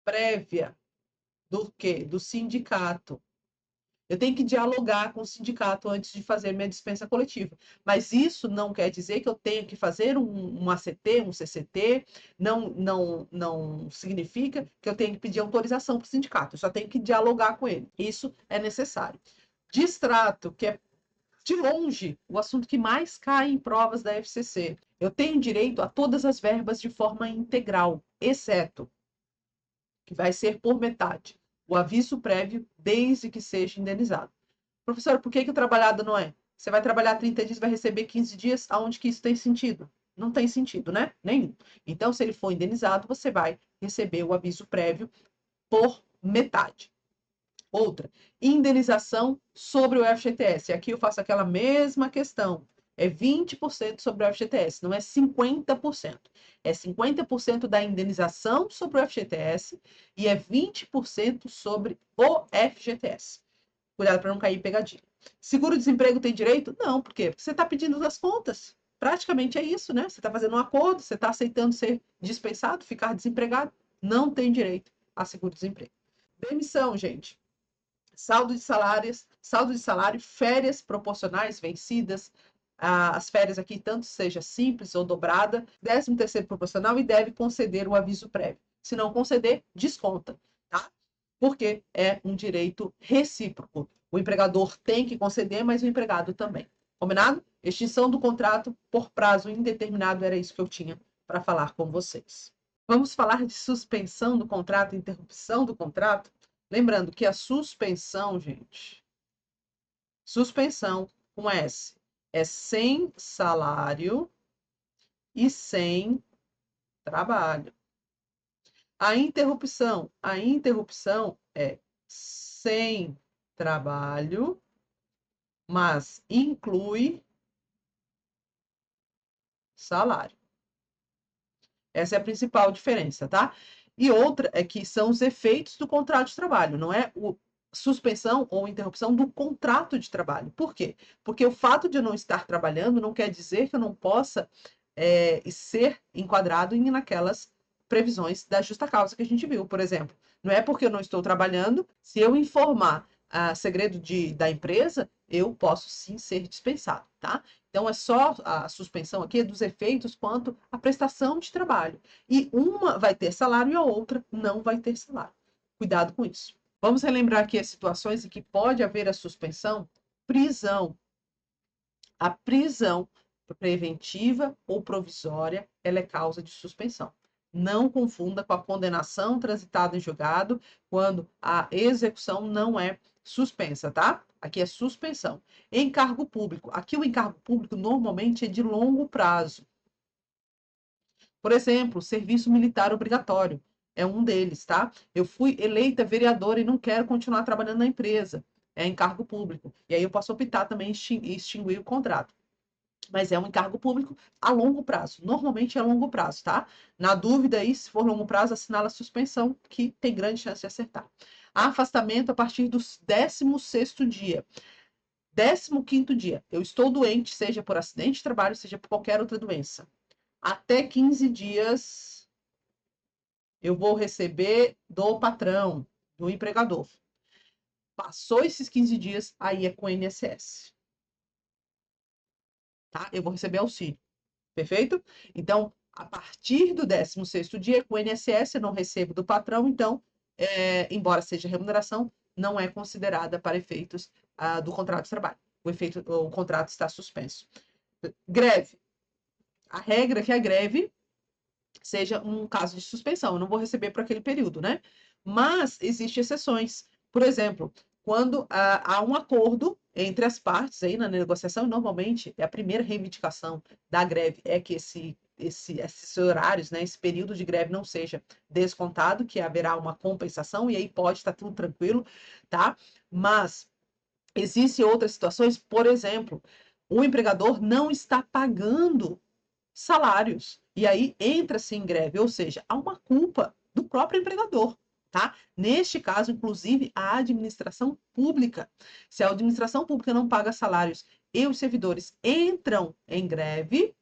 prévia do quê? Do sindicato. Eu tenho que dialogar com o sindicato antes de fazer minha dispensa coletiva. Mas isso não quer dizer que eu tenho que fazer um ACT, um CCT, não significa que eu tenho que pedir autorização para o sindicato, eu só tenho que dialogar com ele. Isso é necessário. Distrato, que é de longe o assunto que mais cai em provas da FCC. Eu tenho direito a todas as verbas de forma integral, exceto que vai ser por metade. O aviso prévio, desde que seja indenizado. Professor, por que o trabalhado não é? Você vai trabalhar 30 dias, vai receber 15 dias, aonde que isso tem sentido? Não tem sentido, né? Nenhum. Então, se ele for indenizado, você vai receber o aviso prévio por metade. Outra, indenização sobre o FGTS. Aqui eu faço aquela mesma questão. É 20% sobre o FGTS, não é 50%. É 50% da indenização sobre o FGTS e é 20% sobre o FGTS. Cuidado para não cair em pegadinha. Seguro-desemprego tem direito? Não, por quê? Porque você está pedindo as contas. Praticamente é isso, né? Você está fazendo um acordo, você está aceitando ser dispensado, ficar desempregado. Não tem direito a seguro-desemprego. Demissão, gente. Saldo de salário, férias proporcionais vencidas, as férias aqui, tanto seja simples ou dobrada, 13º proporcional e deve conceder o aviso prévio. Se não conceder, desconta, tá? Porque é um direito recíproco. O empregador tem que conceder, mas o empregado também. Combinado? Extinção do contrato por prazo indeterminado, era isso que eu tinha para falar com vocês. Vamos falar de suspensão do contrato, interrupção do contrato. Lembrando que a suspensão, gente, suspensão com S, é sem salário e sem trabalho. A interrupção é sem trabalho, mas inclui salário. Essa é a principal diferença, tá? E outra é que são os efeitos do contrato de trabalho, não é o suspensão ou interrupção do contrato de trabalho. Por quê? Porque o fato de eu não estar trabalhando não quer dizer que eu não possa ser enquadrado naquelas previsões da justa causa que a gente viu. Por exemplo, não é porque eu não estou trabalhando, se eu informar segredo da empresa, eu posso sim ser dispensado, tá? Então, é só a suspensão aqui dos efeitos quanto à prestação de trabalho. E uma vai ter salário e a outra não vai ter salário. Cuidado com isso. Vamos relembrar aqui as situações em que pode haver a suspensão. Prisão. A prisão preventiva ou provisória, ela é causa de suspensão. Não confunda com a condenação transitada em julgado, quando a execução não é suspensa, tá? Aqui é suspensão. Encargo público. Aqui o encargo público normalmente é de longo prazo. Por exemplo, serviço militar obrigatório é um deles, tá? Eu fui eleita vereadora e não quero continuar trabalhando na empresa. É encargo público. E aí eu posso optar também em extinguir o contrato. Mas é um encargo público a longo prazo. Normalmente é a longo prazo, tá? Na dúvida aí, se for longo prazo, assinala a suspensão, que tem grande chance de acertar. Afastamento a partir do 16º dia. 15º dia, eu estou doente, seja por acidente de trabalho, seja por qualquer outra doença. Até 15 dias eu vou receber do patrão, do empregador. Passou esses 15 dias, aí é com o INSS. Tá? Eu vou receber auxílio. Perfeito? Então, a partir do 16º dia, com o INSS, eu não recebo do patrão, então, embora seja remuneração, não é considerada para efeitos do contrato de trabalho. O contrato está suspenso. Greve. A regra é que a greve seja um caso de suspensão, eu não vou receber por aquele período, né? Mas existem exceções. Por exemplo, quando há um acordo entre as partes aí na negociação, e normalmente é a primeira reivindicação da greve é que esses horários, né, esse período de greve não seja descontado, que haverá uma compensação, e aí pode estar tudo tranquilo, tá? Mas existem outras situações, por exemplo, o empregador não está pagando salários. E aí entra-se em greve, ou seja, há uma culpa do próprio empregador, tá? Neste caso, inclusive, a administração pública. Se a administração pública não paga salários e os servidores entram em greve,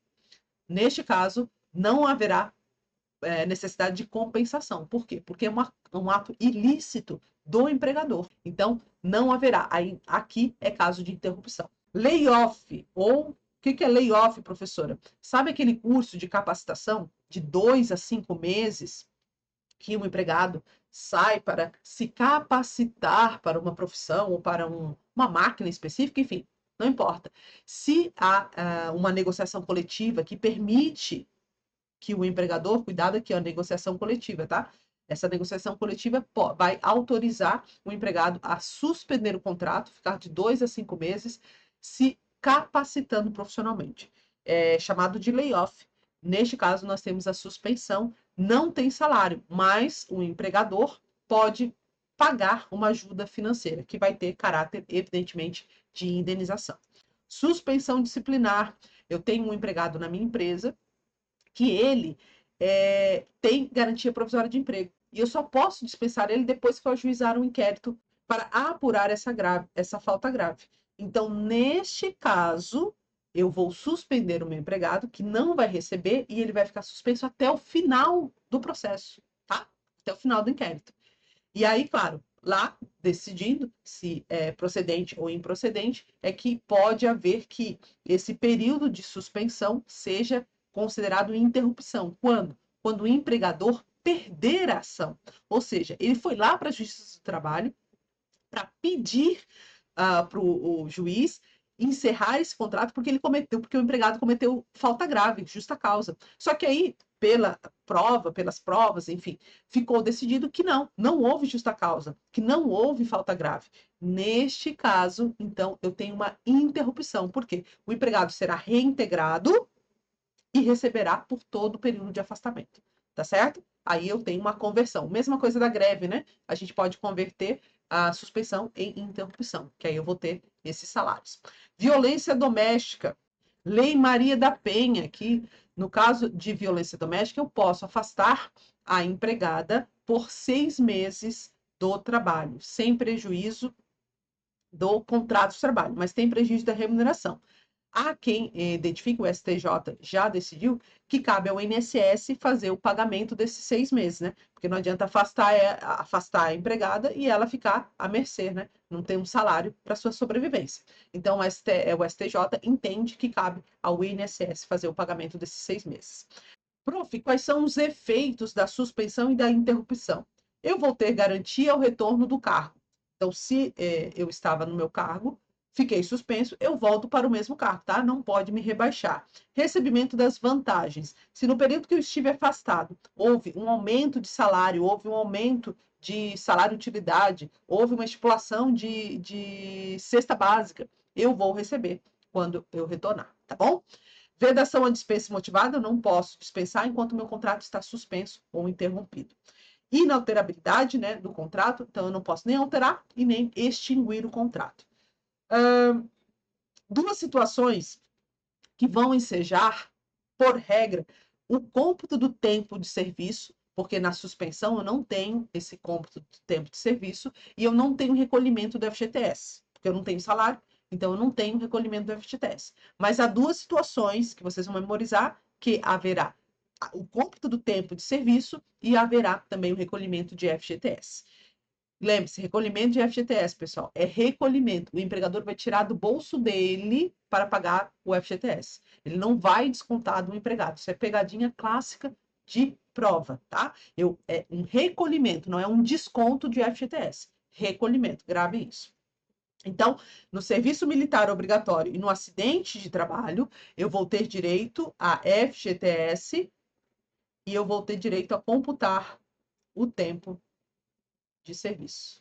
neste caso, não haverá necessidade de compensação. Por quê? Porque é um ato ilícito do empregador. Então, não haverá. Aí, aqui é caso de interrupção. Layoff, ou o que é layoff, professora? Sabe aquele curso de capacitação de 2 a 5 meses que um empregado sai para se capacitar para uma profissão ou para uma máquina específica, enfim, não importa. Se há uma negociação coletiva que permite que o empregador, cuidado aqui, a negociação coletiva, tá? Essa negociação coletiva vai autorizar o empregado a suspender o contrato, ficar de 2 a 5 meses, se capacitando profissionalmente. É chamado de layoff. Neste caso, nós temos a suspensão, não tem salário, mas o empregador pode pagar uma ajuda financeira, que vai ter caráter, evidentemente, de indenização. Suspensão disciplinar. Eu tenho um empregado na minha empresa que ele tem garantia provisória de emprego. E eu só posso dispensar ele depois que eu ajuizar um inquérito para apurar essa falta grave. Então, neste caso, eu vou suspender o meu empregado, que não vai receber, e ele vai ficar suspenso até o final do processo, tá? Até o final do inquérito. E aí, claro, lá, decidindo se é procedente ou improcedente, é que pode haver que esse período de suspensão seja considerado interrupção. Quando? Quando o empregador perder a ação. Ou seja, ele foi lá para a Justiça do Trabalho para pedir para o juiz encerrar esse contrato porque o empregado cometeu falta grave, justa causa. Só que aí, pelas provas, enfim, ficou decidido que não houve justa causa, que não houve falta grave. Neste caso, então, eu tenho uma interrupção, porque o empregado será reintegrado e receberá por todo o período de afastamento, tá certo? Aí eu tenho uma conversão. Mesma coisa da greve, né? A gente pode converter a suspensão em interrupção, que aí eu vou ter esses salários. Violência doméstica. Lei Maria da Penha, que no caso de violência doméstica, eu posso afastar a empregada por 6 meses do trabalho, sem prejuízo do contrato de trabalho, mas tem prejuízo da remuneração. Há quem identifique, o STJ já decidiu, que cabe ao INSS fazer o pagamento desses 6 meses, né? Porque não adianta afastar a empregada e ela ficar à mercê, né? Não tem um salário para sua sobrevivência. Então, o STJ entende que cabe ao INSS fazer o pagamento desses 6 meses. Prof, quais são os efeitos da suspensão e da interrupção? Eu vou ter garantia ao retorno do cargo. Então, se eu estava no meu cargo, fiquei suspenso, eu volto para o mesmo cargo, tá? Não pode me rebaixar. Recebimento das vantagens. Se no período que eu estive afastado houve um aumento de salário, houve um aumento de salário-utilidade, houve uma estipulação de cesta básica, eu vou receber quando eu retornar, tá bom? Vedação à dispensa motivada, eu não posso dispensar enquanto meu contrato está suspenso ou interrompido. Inalterabilidade, né, do contrato, então eu não posso nem alterar e nem extinguir o contrato. Duas situações que vão ensejar, por regra, o cômputo do tempo de serviço, porque na suspensão eu não tenho esse cômputo do tempo de serviço e eu não tenho recolhimento do FGTS, porque eu não tenho salário, então eu não tenho recolhimento do FGTS. Mas há duas situações que vocês vão memorizar que haverá o cômputo do tempo de serviço e haverá também o recolhimento de FGTS. Lembre-se, recolhimento de FGTS, pessoal, é recolhimento. O empregador vai tirar do bolso dele para pagar o FGTS. Ele não vai descontar do empregado. Isso é pegadinha clássica de prova, tá? É um recolhimento, não é um desconto de FGTS. Recolhimento, grave isso. Então, no serviço militar obrigatório e no acidente de trabalho, eu vou ter direito a FGTS e eu vou ter direito a computar o tempo de serviço.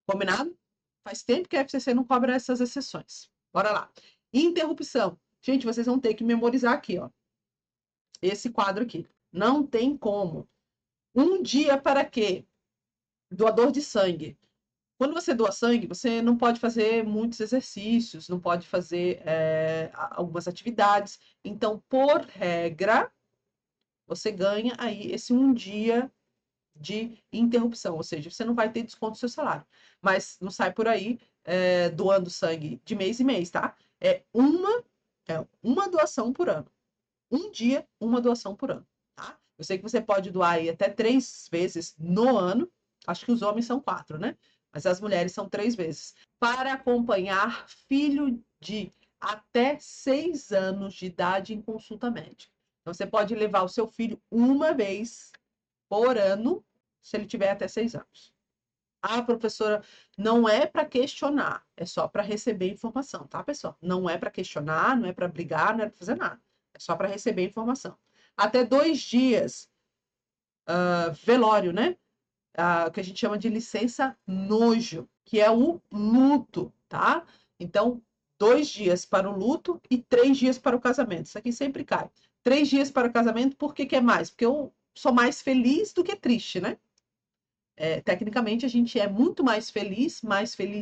Combinado? Faz tempo que a FCC não cobra essas exceções. Bora lá. Interrupção. Gente, vocês vão ter que memorizar aqui, ó. Esse quadro aqui. Não tem como. Um dia para quê? Doador de sangue. Quando você doa sangue, você não pode fazer muitos exercícios, não pode fazer algumas atividades. Então, por regra, você ganha aí esse um dia de interrupção, ou seja, você não vai ter desconto do seu salário. Mas não sai por aí doando sangue de mês em mês, tá? É uma doação por ano. Um dia, uma doação por ano, tá? Eu sei que você pode doar aí até 3 vezes no ano. Acho que os homens são 4, né? Mas as mulheres são 3 vezes. Para acompanhar filho de até 6 anos de idade em consulta médica. Então, você pode levar o seu filho uma vez por ano, se ele tiver até 6 anos. Ah, professora, não é para questionar, é só para receber informação, tá, pessoal? Não é para questionar, não é para brigar, não é para fazer nada. É só para receber informação. Até 2 dias, velório, né? Que a gente chama de licença nojo, que é o luto, tá? Então, 2 dias para o luto e 3 dias para o casamento. Isso aqui sempre cai. 3 dias para o casamento, por que que é mais? Porque eu sou mais feliz do que triste, né? Tecnicamente, a gente é muito mais feliz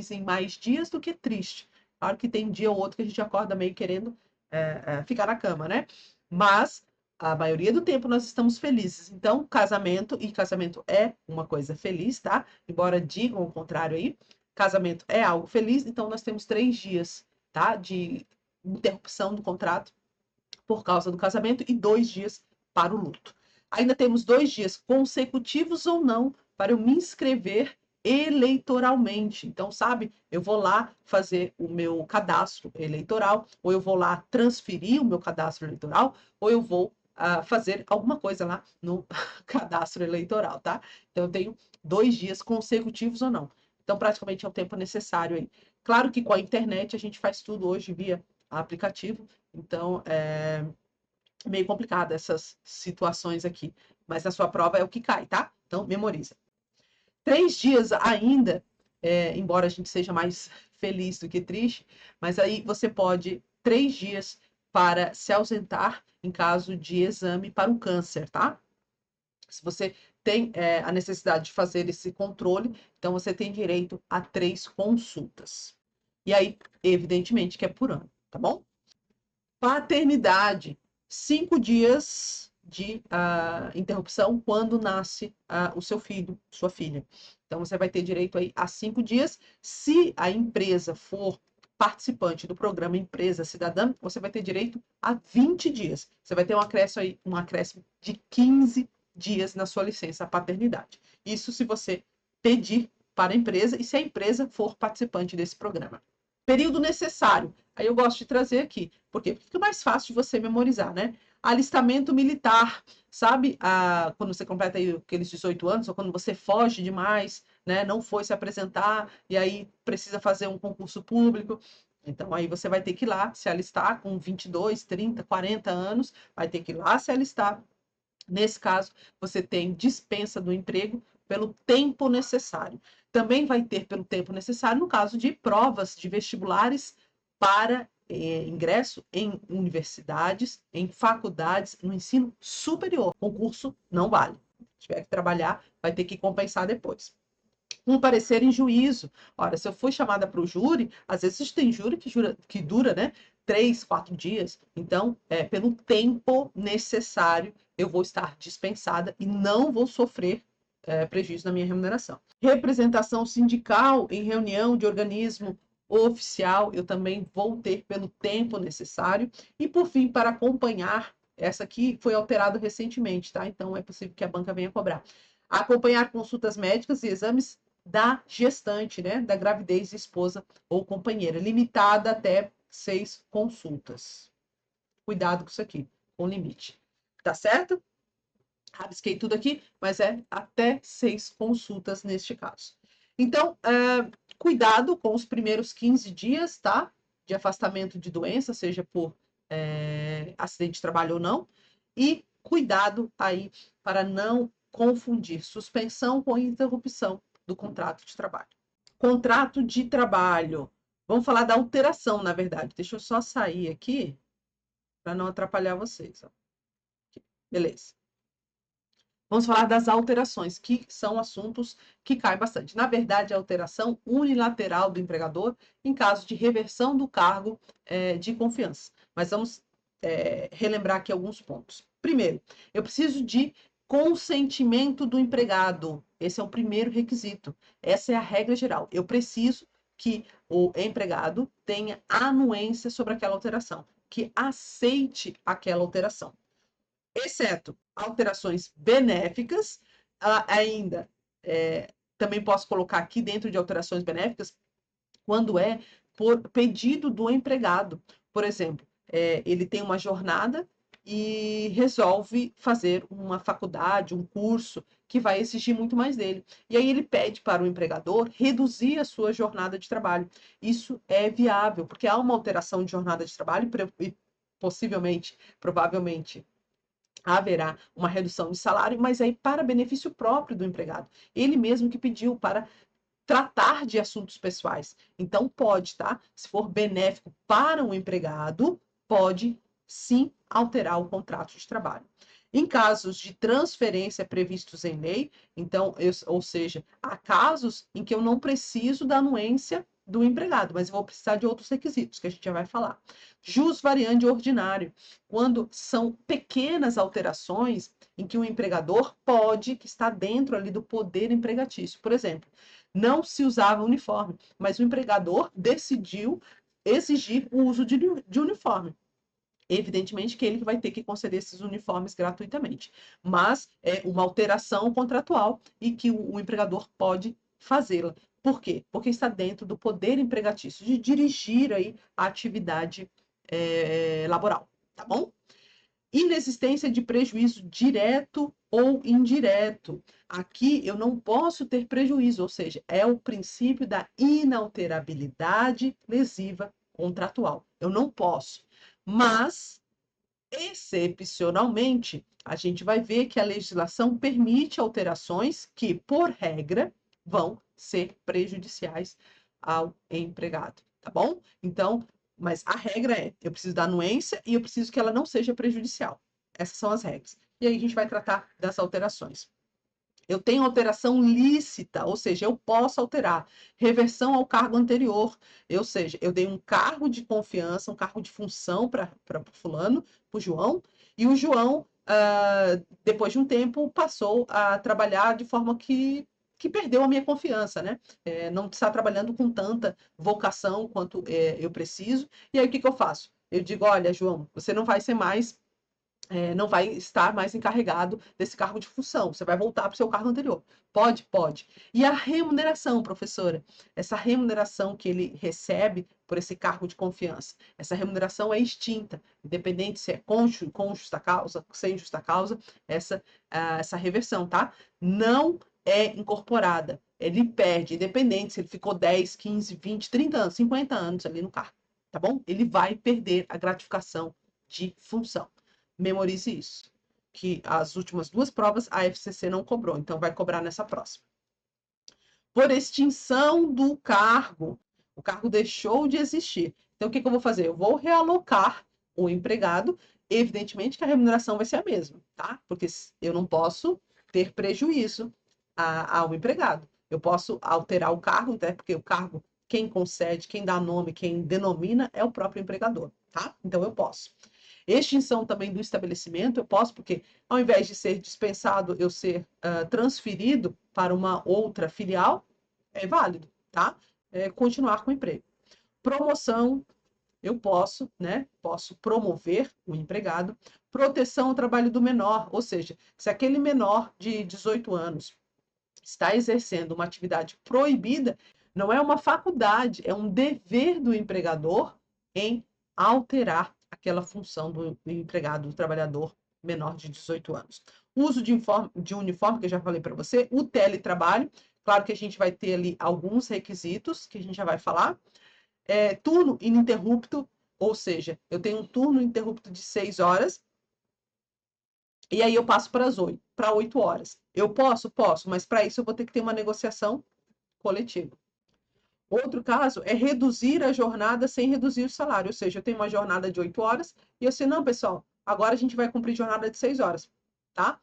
em mais dias do que triste. Claro que tem um dia ou outro que a gente acorda meio querendo ficar na cama, né? Mas a maioria do tempo nós estamos felizes. Então, casamento, e casamento é uma coisa feliz, tá? Embora digam o contrário aí, casamento é algo feliz, então nós temos 3 dias, tá? De interrupção do contrato por causa do casamento e 2 dias para o luto. Ainda temos 2 dias consecutivos ou não para eu me inscrever eleitoralmente. Então, sabe, eu vou lá fazer o meu cadastro eleitoral, ou eu vou lá transferir o meu cadastro eleitoral, ou eu vou fazer alguma coisa lá no cadastro eleitoral, tá? Então, eu tenho 2 dias consecutivos ou não. Então, praticamente é o tempo necessário aí. Claro que com a internet a gente faz tudo hoje via aplicativo, então é meio complicado essas situações aqui. Mas na sua prova é o que cai, tá? Então, memoriza. 3 dias ainda, embora a gente seja mais feliz do que triste, mas aí você pode 3 dias para se ausentar em caso de exame para o câncer, tá? Se você tem a necessidade de fazer esse controle, então você tem direito a 3 consultas. E aí, evidentemente, que é por ano, tá bom? Paternidade, 5 dias de interrupção quando nasce o seu filho, sua filha. Então, você vai ter direito aí a 5 dias. Se a empresa for participante do programa Empresa Cidadã, você vai ter direito a 20 dias. Você vai ter um acréscimo de 15 dias na sua licença paternidade. Isso se você pedir para a empresa e se a empresa for participante desse programa. Período necessário. Aí eu gosto de trazer aqui. Por quê? Porque fica mais fácil de você memorizar, né? Alistamento militar, sabe? Quando você completa aí aqueles 18 anos, ou quando você foge demais, né? Não foi se apresentar, e aí precisa fazer um concurso público. Então, aí você vai ter que ir lá se alistar com 22, 30, 40 anos, vai ter que ir lá se alistar. Nesse caso, você tem dispensa do emprego pelo tempo necessário. Também vai ter pelo tempo necessário no caso de provas de vestibulares para ingresso em universidades, em faculdades, no ensino superior. Concurso não vale. Se tiver que trabalhar, vai ter que compensar depois. Comparecer em juízo. Ora, se eu fui chamada para o júri, às vezes tem júri que dura, né? 3, 4 dias. Então, pelo tempo necessário, eu vou estar dispensada e não vou sofrer prejuízo na minha remuneração. Representação sindical em reunião de organismo oficial, eu também vou ter pelo tempo necessário. E, por fim, para acompanhar, essa aqui foi alterada recentemente, tá? Então, é possível que a banca venha cobrar. Acompanhar consultas médicas e exames da gestante, né? Da gravidez de esposa ou companheira, limitada até 6 consultas. Cuidado com isso aqui, com limite. Tá certo? Rabisquei tudo aqui, mas é até 6 consultas neste caso. Então, cuidado com os primeiros 15 dias, tá? De afastamento de doença, seja por acidente de trabalho ou não. E cuidado aí para não confundir suspensão com interrupção do contrato de trabalho. Contrato de trabalho. Vamos falar da alteração, na verdade. Deixa eu só sair aqui para não atrapalhar vocês. Ó. Beleza. Vamos falar das alterações, que são assuntos que caem bastante. Na verdade, a alteração unilateral do empregador em caso de reversão do cargo de confiança. Mas vamos relembrar aqui alguns pontos. Primeiro, eu preciso de consentimento do empregado. Esse é o primeiro requisito. Essa é a regra geral. Eu preciso que o empregado tenha anuência sobre aquela alteração, que aceite aquela alteração. Exceto alterações benéficas, ainda também posso colocar aqui dentro de alterações benéficas, quando é por pedido do empregado. Por exemplo, ele tem uma jornada e resolve fazer uma faculdade, um curso que vai exigir muito mais dele. E aí ele pede para o empregador reduzir a sua jornada de trabalho. Isso é viável, porque há uma alteração de jornada de trabalho e possivelmente, provavelmente, haverá uma redução de salário, mas aí para benefício próprio do empregado. Ele mesmo que pediu para tratar de assuntos pessoais. Então pode, tá? Se for benéfico para o empregado, pode sim alterar o contrato de trabalho. Em casos de transferência previstos em lei, então, ou seja, há casos em que eu não preciso da anuência do empregado, mas eu vou precisar de outros requisitos que a gente já vai falar. Jus variandi ordinário, quando são pequenas alterações em que o empregador pode, que está dentro ali do poder empregatício. Por exemplo, não se usava uniforme, mas o empregador decidiu exigir o uso de uniforme. Evidentemente que ele vai ter que conceder esses uniformes gratuitamente, mas é uma alteração contratual e que o empregador pode fazê-la. Por quê? Porque está dentro do poder empregatício de dirigir aí a atividade laboral, tá bom? Inexistência de prejuízo direto ou indireto. Aqui eu não posso ter prejuízo, ou seja, é o princípio da inalterabilidade lesiva contratual. Eu não posso. Mas, excepcionalmente, a gente vai ver que a legislação permite alterações que, por regra, vão ser prejudiciais ao empregado, tá bom? Então, mas a regra é, eu preciso da anuência e eu preciso que ela não seja prejudicial. Essas são as regras. E aí a gente vai tratar das alterações. Eu tenho alteração lícita, ou seja, eu posso alterar. Reversão ao cargo anterior, ou seja, eu dei um cargo de confiança, um cargo de função para fulano, para o João, e o João, depois de um tempo, passou a trabalhar de forma que perdeu a minha confiança, né? Não está trabalhando com tanta vocação quanto eu preciso. E aí o que eu faço? Eu digo, olha, João, você não vai ser mais não vai estar mais encarregado desse cargo de função, você vai voltar para o seu cargo anterior. Pode? Pode. E a remuneração, professora? Essa remuneração que ele recebe por esse cargo de confiança, essa remuneração é extinta, independente se é com justa causa, sem justa causa, essa reversão, tá? Não é incorporada. Ele perde, independente se ele ficou 10, 15, 20, 30 anos, 50 anos ali no cargo, tá bom? Ele vai perder a gratificação de função. Memorize isso. Que as últimas duas provas a FCC não cobrou, então vai cobrar nessa próxima. Por extinção do cargo, o cargo deixou de existir. Então, o que eu vou fazer? Eu vou realocar o empregado, evidentemente que a remuneração vai ser a mesma, tá? Porque eu não posso ter prejuízo ao empregado. Eu posso alterar o cargo, até porque o cargo, quem concede, quem dá nome, quem denomina é o próprio empregador, tá? Então, eu posso. Extinção também do estabelecimento, eu posso, porque ao invés de ser dispensado, eu ser transferido para uma outra filial, é válido, tá? Continuar com o emprego. Promoção, eu posso, né? Posso promover o empregado. Proteção ao trabalho do menor, ou seja, se aquele menor de 18 anos está exercendo uma atividade proibida, não é uma faculdade, é um dever do empregador em alterar aquela função do empregado, do trabalhador menor de 18 anos. Uso de uniforme, que eu já falei para você, o teletrabalho, claro que a gente vai ter ali alguns requisitos que a gente já vai falar. Turno ininterrupto, ou seja, eu tenho um turno ininterrupto de 6 horas, e aí eu passo para 8 horas. Eu posso, mas para isso eu vou ter que ter uma negociação coletiva. Outro caso é reduzir a jornada sem reduzir o salário. Ou seja, eu tenho uma jornada de 8 horas e eu sei, não, pessoal, agora a gente vai cumprir jornada de 6 horas, tá?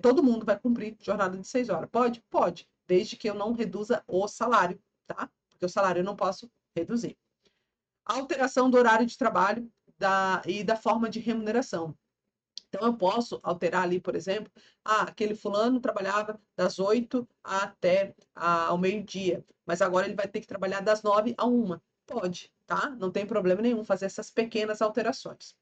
Todo mundo vai cumprir jornada de 6 horas. Pode? Pode, desde que eu não reduza o salário, tá? Porque o salário eu não posso reduzir. Alteração do horário de trabalho e da forma de remuneração. Então, eu posso alterar ali, por exemplo, aquele fulano trabalhava das 8 até ao meio-dia, mas agora ele vai ter que trabalhar das 9 à 1. Pode, tá? Não tem problema nenhum fazer essas pequenas alterações.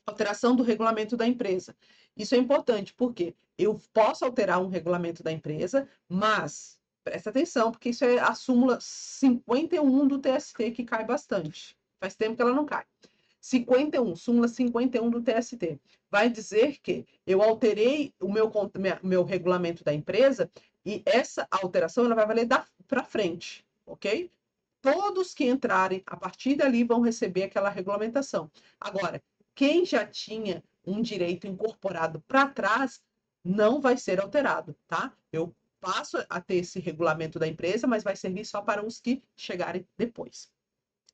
Alteração do regulamento da empresa. Isso é importante, porque eu posso alterar um regulamento da empresa, mas presta atenção, porque isso é a súmula 51 do TST, que cai bastante. Faz tempo que ela não cai. 51, súmula 51 do TST, vai dizer que eu alterei o meu regulamento da empresa e essa alteração ela vai valer para frente, ok? Todos que entrarem a partir dali vão receber aquela regulamentação. Agora, quem já tinha um direito incorporado para trás não vai ser alterado, tá? Eu passo a ter esse regulamento da empresa, mas vai servir só para os que chegarem depois.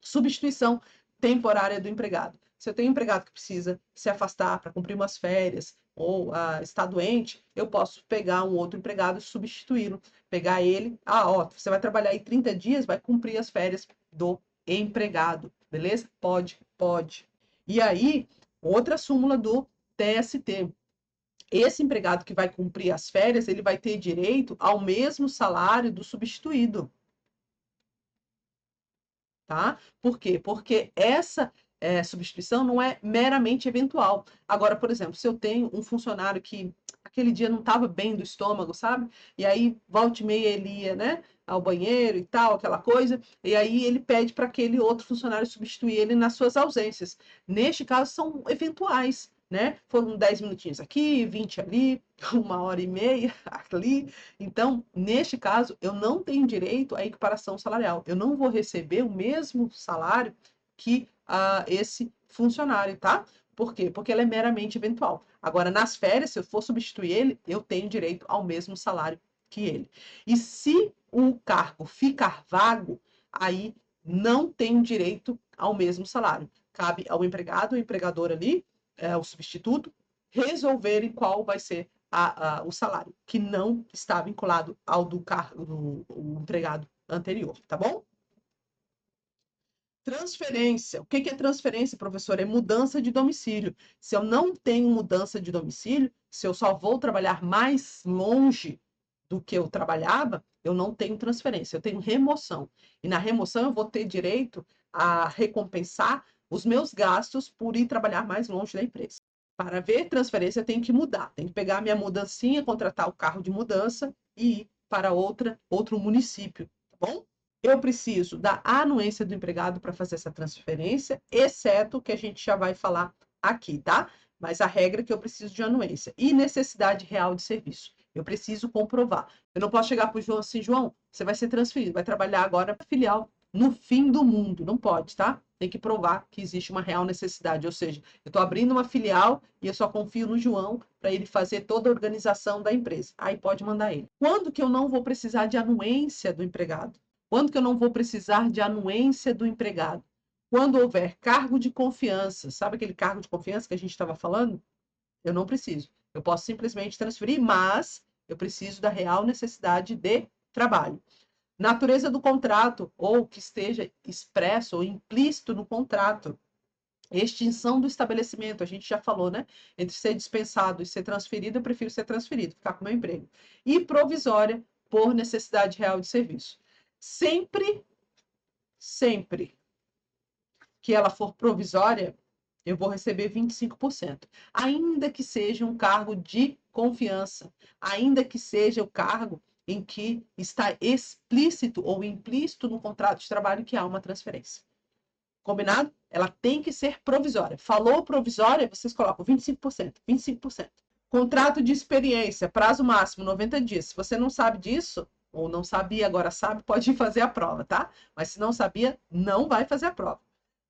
Substituição temporária do empregado. Se eu tenho um empregado que precisa se afastar para cumprir umas férias ou está doente, eu posso pegar um outro empregado e substituí-lo. Pegar ele, você vai trabalhar aí 30 dias, vai cumprir as férias do empregado, beleza? Pode, pode. E aí, outra súmula do TST. Esse empregado que vai cumprir as férias, ele vai ter direito ao mesmo salário do substituído. Tá? Por quê? Porque essa substituição não é meramente eventual. Agora, por exemplo, se eu tenho um funcionário que aquele dia não estava bem do estômago, sabe? E aí, volta e meia, ele ia, né, ao banheiro e tal, aquela coisa, e aí ele pede para aquele outro funcionário substituir ele nas suas ausências. Neste caso, são eventuais. Né? Foram 10 minutinhos aqui, 20 ali, 1h30 ali. Então, neste caso, eu não tenho direito à equiparação salarial. Eu não vou receber o mesmo salário que esse funcionário, tá? Por quê? Porque ela é meramente eventual. Agora, nas férias, se eu for substituir ele, eu tenho direito ao mesmo salário que ele. E se o cargo ficar vago, aí não tem direito ao mesmo salário. Cabe ao empregado, o empregador ali, o substituto, resolverem qual vai ser o salário, que não está vinculado ao do cargo do empregado anterior, tá bom? Transferência. O que é transferência, professor? É mudança de domicílio. Se eu não tenho mudança de domicílio, se eu só vou trabalhar mais longe do que eu trabalhava, eu não tenho transferência, eu tenho remoção. E na remoção eu vou ter direito a recompensar os meus gastos por ir trabalhar mais longe da empresa. Para ver transferência, eu tenho que mudar. Tenho que pegar a minha mudancinha, contratar o carro de mudança e ir para outro município, tá bom? Eu preciso da anuência do empregado para fazer essa transferência, exceto o que a gente já vai falar aqui, tá? Mas a regra é que eu preciso de anuência. E necessidade real de serviço. Eu preciso comprovar. Eu não posso chegar para o João assim, João, você vai ser transferido, vai trabalhar agora na filial no fim do mundo. Não pode, tá? Tem que provar que existe uma real necessidade. Ou seja, eu estou abrindo uma filial e eu só confio no João para ele fazer toda a organização da empresa. Aí pode mandar ele. Quando que eu não vou precisar de anuência do empregado? Quando que eu não vou precisar de anuência do empregado? Quando houver cargo de confiança. Sabe aquele cargo de confiança que a gente estava falando? Eu não preciso. Eu posso simplesmente transferir, mas eu preciso da real necessidade de trabalho. Natureza do contrato, ou que esteja expresso ou implícito no contrato. Extinção do estabelecimento, a gente já falou, né? Entre ser dispensado e ser transferido, eu prefiro ser transferido, ficar com o meu emprego. E provisória, por necessidade real de serviço. Sempre que ela for provisória, eu vou receber 25%. Ainda que seja um cargo de confiança, ainda que seja o cargo em que está explícito ou implícito no contrato de trabalho que há uma transferência. Combinado? Ela tem que ser provisória. Falou provisória, vocês colocam 25%, 25%. Contrato de experiência, prazo máximo 90 dias. Se você não sabe disso, ou não sabia, agora sabe, pode ir fazer a prova, tá? Mas se não sabia, não vai fazer a prova.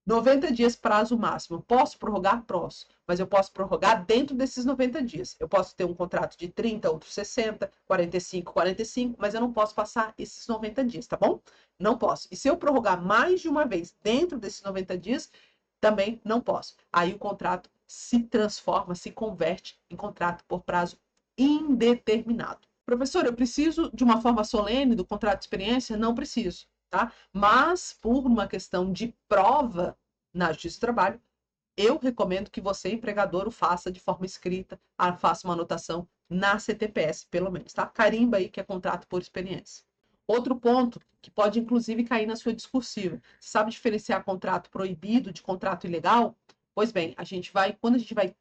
90 dias prazo máximo. Posso prorrogar? Posso. Mas eu posso prorrogar dentro desses 90 dias. Eu posso ter um contrato de 30, outro 60, 45, 45, mas eu não posso passar esses 90 dias, tá bom? Não posso. E se eu prorrogar mais de uma vez dentro desses 90 dias, também não posso. Aí o contrato se transforma, se converte em contrato por prazo indeterminado. Professor, eu preciso de uma forma solene do contrato de experiência? Não preciso, tá? Mas, por uma questão de prova na Justiça do Trabalho, eu recomendo que você, empregador, o faça de forma escrita, faça uma anotação na CTPS, pelo menos, tá? Carimba aí que é contrato por experiência. Outro ponto que pode, inclusive, cair na sua discursiva. Você sabe diferenciar contrato proibido de contrato ilegal? Pois bem, quando a gente vai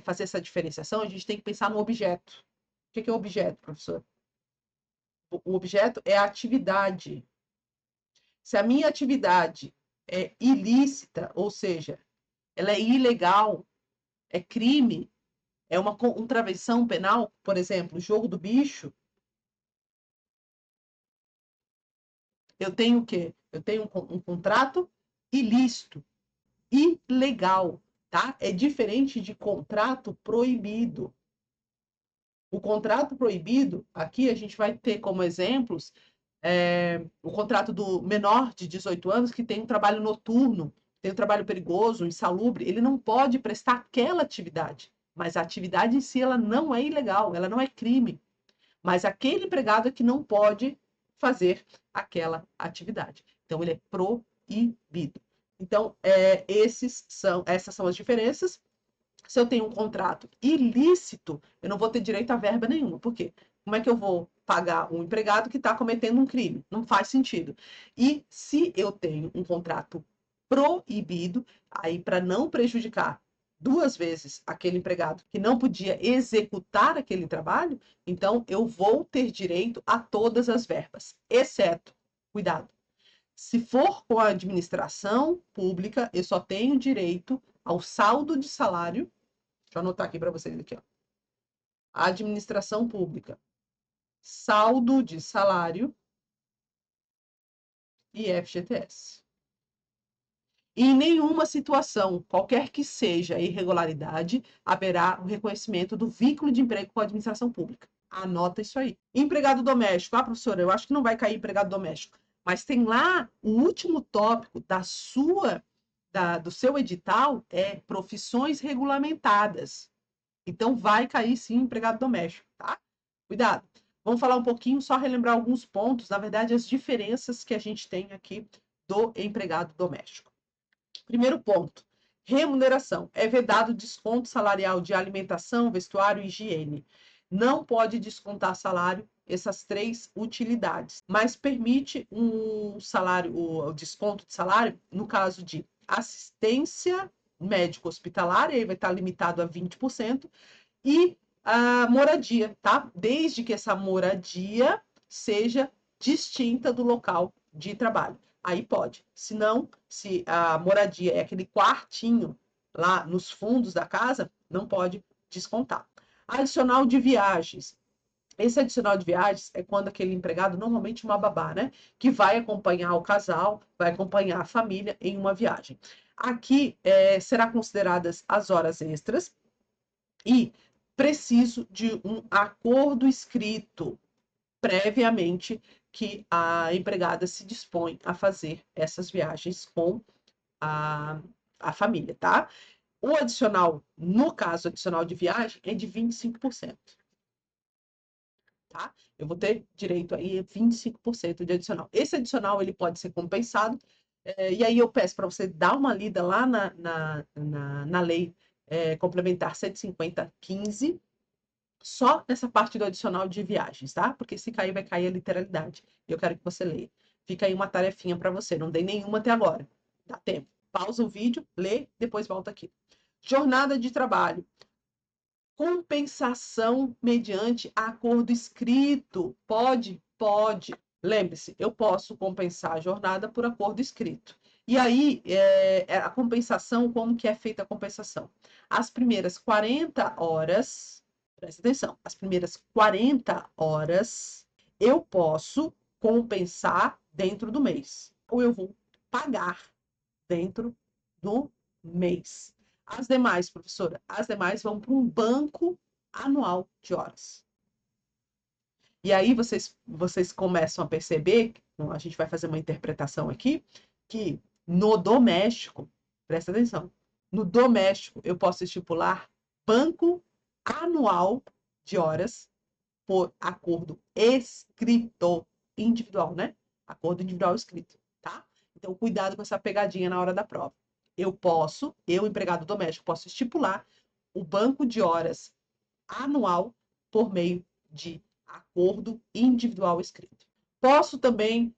fazer essa diferenciação, a gente tem que pensar no objeto. O que é o objeto, professor? O objeto é a atividade. Se a minha atividade é ilícita, ou seja, ela é ilegal, é crime, é uma contravenção penal, por exemplo, jogo do bicho, eu tenho o quê? Eu tenho um contrato ilícito, ilegal, tá? É diferente de contrato proibido. O contrato proibido, aqui a gente vai ter como exemplos o contrato do menor de 18 anos que tem um trabalho noturno, tem um trabalho perigoso, insalubre, ele não pode prestar aquela atividade, mas a atividade em si ela não é ilegal, ela não é crime, mas aquele empregado é que não pode fazer aquela atividade. Então ele é proibido. Então, essas são as diferenças. Se eu tenho um contrato ilícito, eu não vou ter direito a verba nenhuma. Por quê? Como é que eu vou pagar um empregado que está cometendo um crime? Não faz sentido. E se eu tenho um contrato proibido, aí para não prejudicar duas vezes aquele empregado que não podia executar aquele trabalho, então eu vou ter direito a todas as verbas, exceto, cuidado, se for com a administração pública, eu só tenho direito ao saldo de salário. Deixa eu anotar aqui para vocês aqui, ó. Administração pública, saldo de salário e FGTS. E em nenhuma situação, qualquer que seja a irregularidade, haverá o reconhecimento do vínculo de emprego com a administração pública. Anota isso aí. Empregado doméstico. Ah, professora, eu acho que não vai cair empregado doméstico. Mas tem lá o último tópico do seu edital é profissões regulamentadas. Então, vai cair sim empregado doméstico, tá? Cuidado. Vamos falar um pouquinho, só relembrar alguns pontos, na verdade, as diferenças que a gente tem aqui do empregado doméstico. Primeiro ponto, remuneração. É vedado desconto salarial de alimentação, vestuário e higiene. Não pode descontar salário, essas três utilidades, mas permite um salário, o desconto de salário, no caso de assistência médico hospitalar, aí vai estar limitado a 20%, e a moradia, tá? Desde que essa moradia seja distinta do local de trabalho. Aí pode. Se não, se a moradia é aquele quartinho lá nos fundos da casa, não pode descontar. Adicional de viagens. Esse adicional de viagens é quando aquele empregado, normalmente uma babá, né? Que vai acompanhar o casal, vai acompanhar a família em uma viagem. Aqui será consideradas as horas extras e preciso de um acordo escrito previamente que a empregada se dispõe a fazer essas viagens com a, a família, tá? O adicional, no caso adicional de viagem, é de 25%. Tá? Eu vou ter direito aí a 25% de adicional. Esse adicional ele pode ser compensado, e aí eu peço para você dar uma lida lá na lei complementar 150/15, só nessa parte do adicional de viagens, tá? Porque se cair, vai cair a literalidade. E eu quero que você leia. Fica aí uma tarefinha para você. Não dei nenhuma até agora. Dá tempo. Pausa o vídeo, lê, depois volta aqui. Jornada de trabalho. Compensação mediante acordo escrito. Pode? Pode. Lembre-se, eu posso compensar a jornada por acordo escrito. E aí, a compensação, como que é feita a compensação? As primeiras 40 horas, presta atenção, as primeiras 40 horas eu posso compensar dentro do mês. Ou eu vou pagar dentro no mês. As demais, professora, as demais vão para um banco anual de horas. E aí vocês começam a perceber, a gente vai fazer uma interpretação aqui, que no doméstico, presta atenção, no doméstico eu posso estipular banco anual de horas por acordo escrito individual, né? Acordo individual escrito, tá? Então, cuidado com essa pegadinha na hora da prova. Eu, empregado doméstico, posso estipular o banco de horas anual por meio de acordo individual escrito. Posso também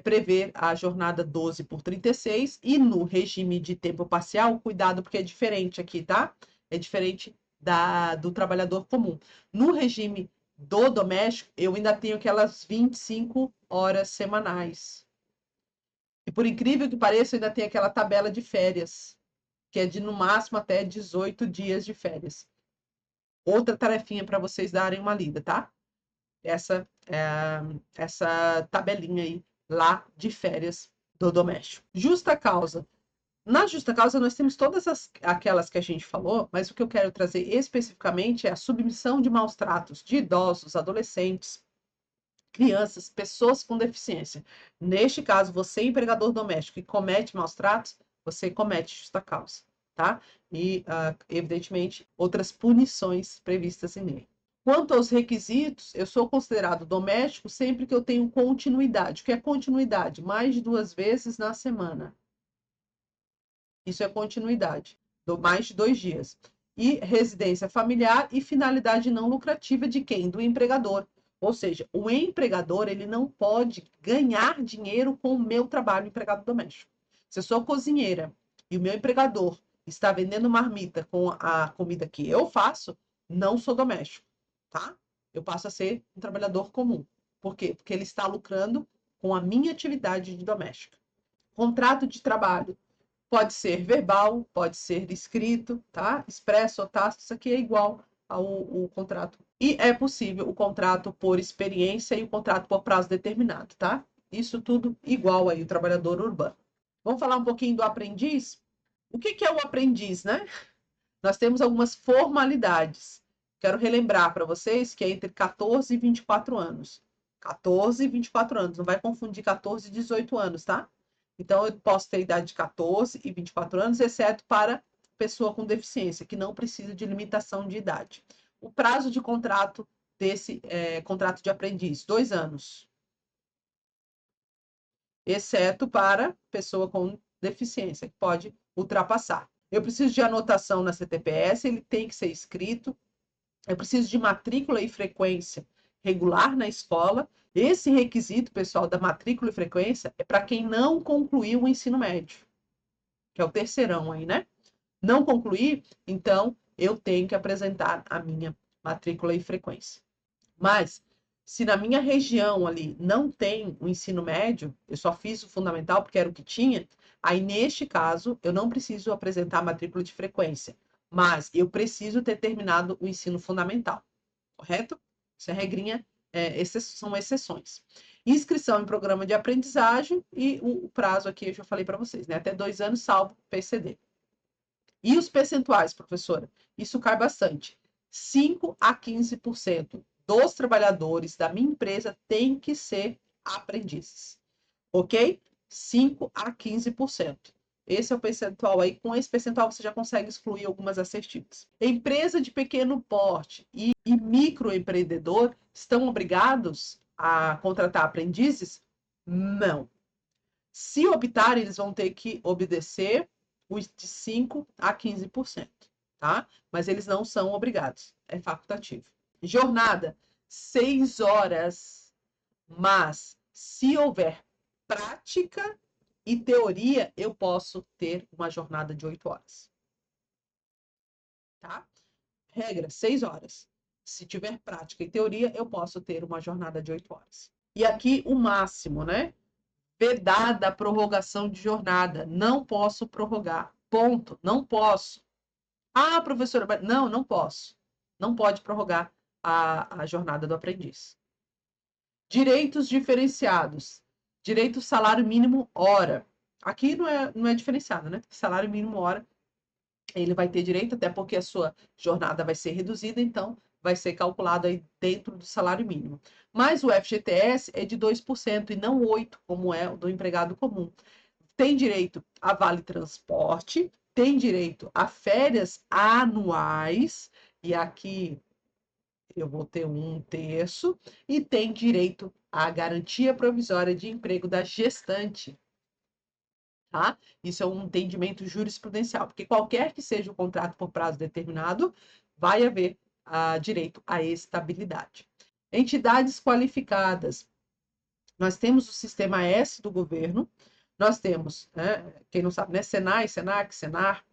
prever a jornada 12 por 36 e no regime de tempo parcial, cuidado porque é diferente aqui, tá? É diferente do trabalhador comum. No regime do doméstico, eu ainda tenho aquelas 25 horas semanais. E por incrível que pareça, eu ainda tenho aquela tabela de férias, que é de no máximo até 18 dias de férias. Outra tarefinha para vocês darem uma lida, tá? Essa tabelinha aí lá de férias do doméstico. Justa causa. Na justa causa, nós temos todas aquelas que a gente falou, mas o que eu quero trazer especificamente é a submissão de maus tratos de idosos, adolescentes, crianças, pessoas com deficiência. Neste caso, você, empregador doméstico, que comete maus tratos, você comete justa causa, tá? E, evidentemente, outras punições previstas em lei. Quanto aos requisitos, eu sou considerado doméstico sempre que eu tenho continuidade. O que é continuidade? Mais de 2 vezes na semana. Isso é continuidade, mais de 2 dias. E residência familiar e finalidade não lucrativa de quem? Do empregador. Ou seja, o empregador ele não pode ganhar dinheiro com o meu trabalho empregado doméstico. Se eu sou cozinheira e o meu empregador está vendendo marmita com a comida que eu faço, não sou doméstico, tá? Eu passo a ser um trabalhador comum. Por quê? Porque ele está lucrando com a minha atividade de doméstica. Contrato de trabalho pode ser verbal, pode ser escrito, tá? Expresso ou tácito, isso aqui é igual ao contrato. E é possível o contrato por experiência e o contrato por prazo determinado, tá? Isso tudo igual aí o trabalhador urbano. Vamos falar um pouquinho do aprendiz? O que é o aprendiz, né? Nós temos algumas formalidades. Quero relembrar para vocês que é entre 14 e 24 anos. 14 e 24 anos, não vai confundir 14 e 18 anos, tá? Então, eu posso ter idade de 14 e 24 anos, exceto para pessoa com deficiência, que não precisa de limitação de idade. O prazo de contrato desse contrato de aprendiz, 2 anos. Exceto para pessoa com deficiência, que pode ultrapassar. Eu preciso de anotação na CTPS, ele tem que ser escrito. Eu preciso de matrícula e frequência regular na escola. Esse requisito, pessoal, da matrícula e frequência é para quem não concluiu o ensino médio, que é o terceirão aí, né? Não concluir, então eu tenho que apresentar a minha matrícula e frequência. Mas, se na minha região ali não tem o ensino médio, eu só fiz o fundamental porque era o que tinha, aí neste caso eu não preciso apresentar a matrícula de frequência, mas eu preciso ter terminado o ensino fundamental, correto? Isso é regrinha, são exceções. Inscrição em programa de aprendizagem e o prazo aqui eu já falei para vocês, né? Até 2 anos, salvo PCD. E os percentuais, professora? Isso cai bastante. 5 a 15% dos trabalhadores da minha empresa têm que ser aprendizes. Ok? 5 a 15%. Esse é o percentual aí. Com esse percentual, você já consegue excluir algumas assertivas. Empresa de pequeno porte e microempreendedor estão obrigados a contratar aprendizes? Não. Se optarem, eles vão ter que obedecer os de 5 a 15%, tá? Mas eles não são obrigados, é facultativo. Jornada, 6 horas, mas se houver prática e teoria, eu posso ter uma jornada de 8 horas. Tá? Regra, 6 horas. Se tiver prática e teoria, eu posso ter uma jornada de 8 horas. E aqui o máximo, né? Vedada a prorrogação de jornada. Não posso prorrogar. Ponto. Não posso. Ah, professora, não, não posso. Não pode prorrogar a jornada do aprendiz. Direitos diferenciados. Direito salário mínimo hora. Aqui não é diferenciado, né? Salário mínimo hora, ele vai ter direito, até porque a sua jornada vai ser reduzida, então vai ser calculado aí dentro do salário mínimo. Mas o FGTS é de 2% e não 8%, como é o do empregado comum. Tem direito a vale transporte, tem direito a férias anuais, e aqui eu vou ter 1/3, e tem direito à garantia provisória de emprego da gestante. Tá? Isso é um entendimento jurisprudencial, porque qualquer que seja o contrato por prazo determinado, vai haver direito à estabilidade. Entidades qualificadas. Nós temos o sistema S do governo, nós temos, né, quem não sabe, né, Senai, Senac, Senar,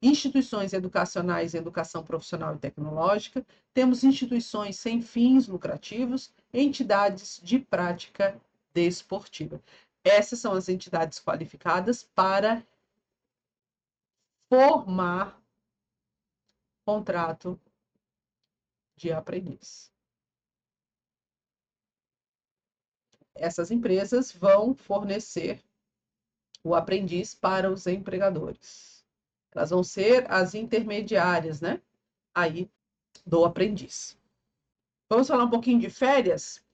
instituições educacionais, educação profissional e tecnológica, temos instituições sem fins lucrativos, entidades de prática desportiva. Essas são as entidades qualificadas para formar contrato de aprendiz. Essas empresas vão fornecer o aprendiz para os empregadores. Elas vão ser as intermediárias, né? Aí do aprendiz. Vamos falar um pouquinho de férias?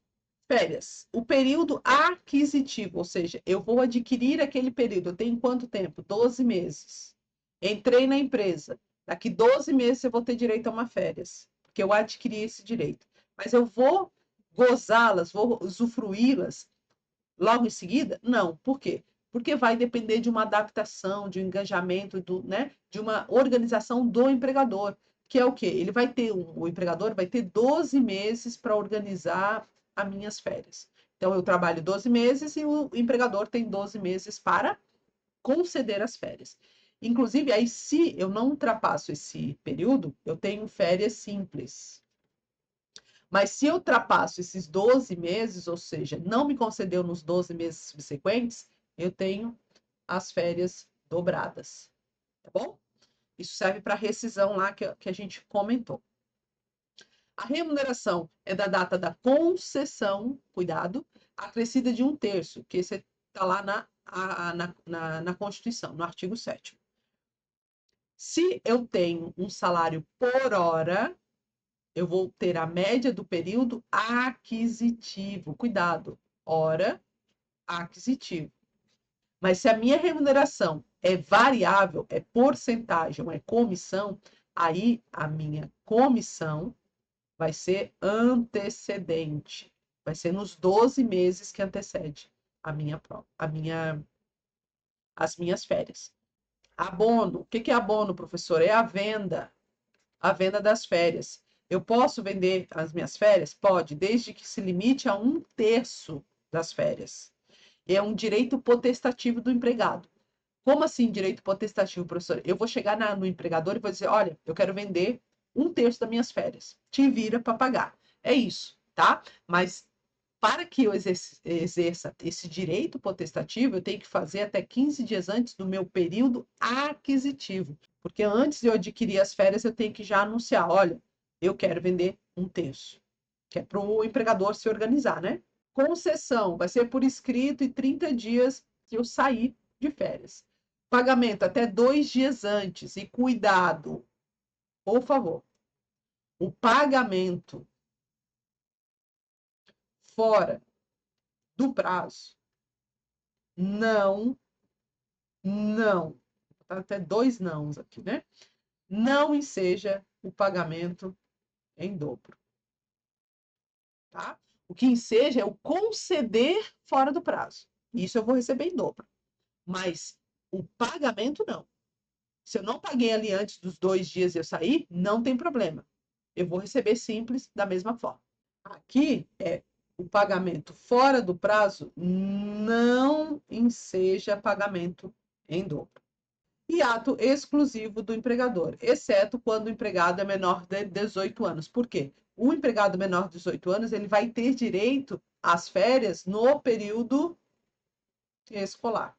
Férias. O período aquisitivo, ou seja, eu vou adquirir aquele período. Eu tenho quanto tempo? 12 meses. Entrei na empresa. Daqui 12 meses eu vou ter direito a uma férias, porque eu adquiri esse direito. Mas eu vou gozá-las, vou usufruí-las logo em seguida? Não. Por quê? Porque vai depender de uma adaptação, de um engajamento, né, de uma organização do empregador, que é o quê? Ele vai ter, o empregador vai ter 12 meses para organizar as minhas férias. Então, eu trabalho 12 meses e o empregador tem 12 meses para conceder as férias. Inclusive, aí, se eu não ultrapasso esse período, eu tenho férias simples. Mas se eu ultrapasso esses 12 meses, ou seja, não me concedeu nos 12 meses subsequentes, eu tenho as férias dobradas. Tá bom? Isso serve para a rescisão lá que a gente comentou. A remuneração é da data da concessão, cuidado, acrescida de 1/3, que esse está lá na Constituição, no artigo 7º. Se eu tenho um salário por hora, eu vou ter a média do período aquisitivo. Cuidado, hora aquisitivo. Mas se a minha remuneração é variável, é porcentagem, é comissão, aí a minha comissão vai ser antecedente. Vai ser nos 12 meses que antecede as minhas férias. Abono. O que é abono, professor? É a venda das férias. Eu posso vender as minhas férias? Pode, desde que se limite a 1/3 das férias. É um direito potestativo do empregado. Como assim direito potestativo, professor? Eu vou chegar no empregador e vou dizer, olha, eu quero vender 1/3 das minhas férias. Te vira para pagar. É isso, tá? Mas para que eu exerça esse direito potestativo, eu tenho que fazer até 15 dias antes do meu período aquisitivo. Porque antes de eu adquirir as férias, eu tenho que já anunciar, olha, eu quero vender 1/3. Que é para o empregador se organizar, né? Concessão vai ser por escrito e 30 dias que eu sair de férias. Pagamento até 2 dias antes. E cuidado, por favor, o pagamento fora do prazo não, tá até 2 nãos aqui, né? Não enseja o pagamento em dobro, tá? O que enseja é o conceder fora do prazo. Isso eu vou receber em dobro. Mas o pagamento não. Se eu não paguei ali antes dos 2 dias e eu sair, não tem problema. Eu vou receber simples da mesma forma. Aqui é o pagamento fora do prazo não enseja pagamento em dobro. E ato exclusivo do empregador, exceto quando o empregado é menor de 18 anos. Por quê? O empregado menor de 18 anos, ele vai ter direito às férias no período escolar.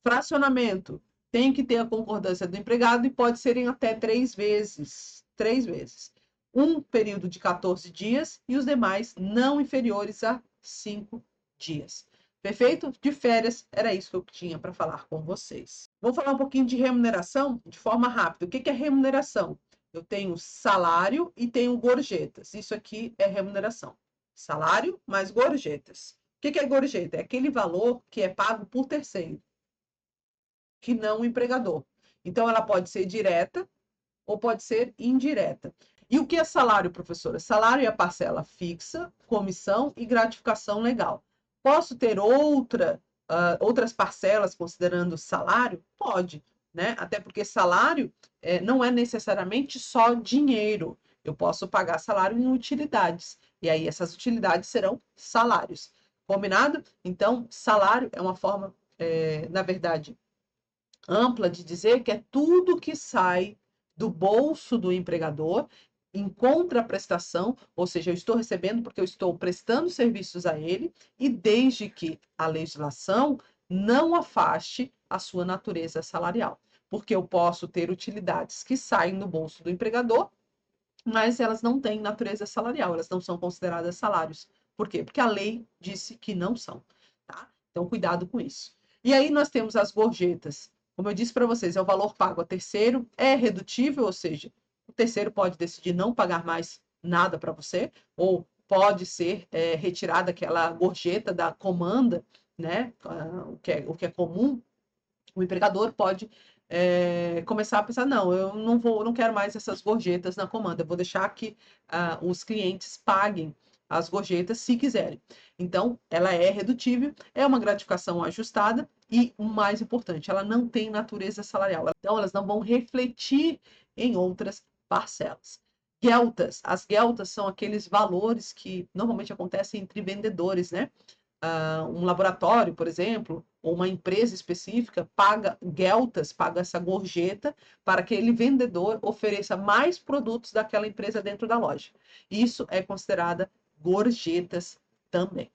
Fracionamento. Tem que ter a concordância do empregado e pode ser em até 3 vezes. 3 vezes. Um período de 14 dias e os demais não inferiores a 5 dias. Perfeito? De férias, era isso que eu tinha para falar com vocês. Vou falar um pouquinho de remuneração de forma rápida. O que é remuneração? Eu tenho salário e tenho gorjetas. Isso aqui é remuneração. Salário mais gorjetas. O que é gorjeta? É aquele valor que é pago por terceiro, que não o empregador. Então, ela pode ser direta ou pode ser indireta. E o que é salário, professora? Salário é a parcela fixa, comissão e gratificação legal. Posso ter outras parcelas considerando salário? Pode, né? Até porque salário não é necessariamente só dinheiro. Eu posso pagar salário em utilidades. E aí essas utilidades serão salários. Combinado? Então, salário é uma forma, na verdade, ampla de dizer que é tudo que sai do bolso do empregador em contraprestação, ou seja, eu estou recebendo porque eu estou prestando serviços a ele, e desde que a legislação não afaste a sua natureza salarial. Porque eu posso ter utilidades que saem do bolso do empregador, mas elas não têm natureza salarial, elas não são consideradas salários. Por quê? Porque a lei disse que não são. Tá? Então, cuidado com isso. E aí nós temos as gorjetas. Como eu disse para vocês, é o valor pago a terceiro, é redutível, ou seja, o terceiro pode decidir não pagar mais nada para você, ou pode ser retirada aquela gorjeta da comanda, né? O que é comum, o empregador pode começar a pensar, não, eu não quero mais essas gorjetas na comanda, eu vou deixar que os clientes paguem as gorjetas se quiserem. Então, ela é redutível, é uma gratificação ajustada e, o mais importante, ela não tem natureza salarial. Então, elas não vão refletir em outras parcelas. Gueltas. As gueltas são aqueles valores que normalmente acontecem entre vendedores, né? Um laboratório, por exemplo, ou uma empresa específica paga gueltas, paga essa gorjeta para que aquele vendedor ofereça mais produtos daquela empresa dentro da loja. Isso é considerada gorjetas também.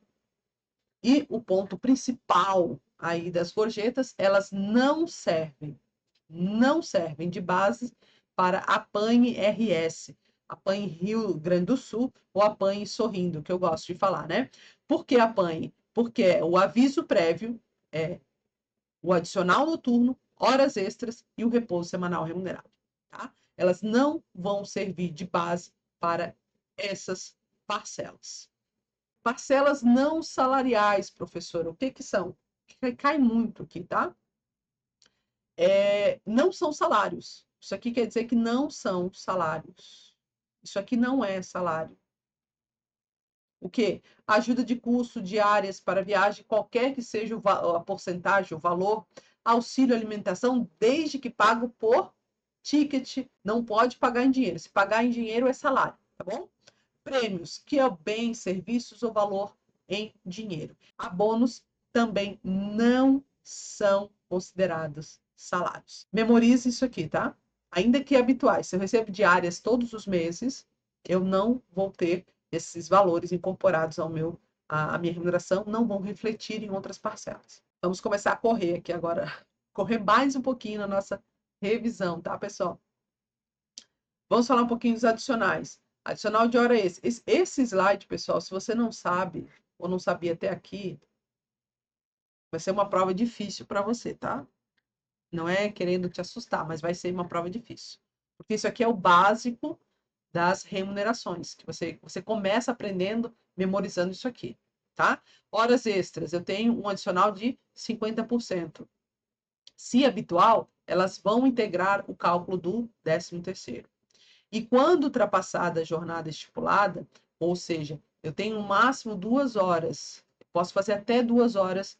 E o ponto principal aí das gorjetas, elas não servem de base para Apanhe RS, Apanhe Rio Grande do Sul ou Apanhe Sorrindo, que eu gosto de falar, né? Por que Apanhe? Porque o aviso prévio é o adicional noturno, horas extras e o repouso semanal remunerado, tá? Elas não vão servir de base para essas parcelas. Parcelas não salariais, professora, o que que são? Cai muito aqui, tá? Não são salários. Isso aqui quer dizer que não são salários. Isso aqui não é salário. O quê? Ajuda de custo diárias para viagem, qualquer que seja a porcentagem, o valor, auxílio alimentação, desde que pago por ticket, não pode pagar em dinheiro. Se pagar em dinheiro é salário, tá bom? Prêmios, que é bens, serviços ou valor em dinheiro. Abonos também não são considerados salários. Memorize isso aqui, tá? Ainda que habituais, se eu recebo diárias todos os meses, eu não vou ter esses valores incorporados à minha remuneração, não vão refletir em outras parcelas. Vamos começar a correr aqui agora, correr mais um pouquinho na nossa revisão, tá, pessoal? Vamos falar um pouquinho dos adicionais. Adicional de hora extra. Esse slide, pessoal, se você não sabe ou não sabia até aqui, vai ser uma prova difícil para você, tá? Não é querendo te assustar, mas vai ser uma prova difícil. Porque isso aqui é o básico das remunerações, que você começa aprendendo, memorizando isso aqui, tá? Horas extras, eu tenho um adicional de 50%. Se habitual, elas vão integrar o cálculo do 13º. E quando ultrapassada a jornada estipulada, ou seja, eu tenho no máximo 2 horas, posso fazer até 2 horas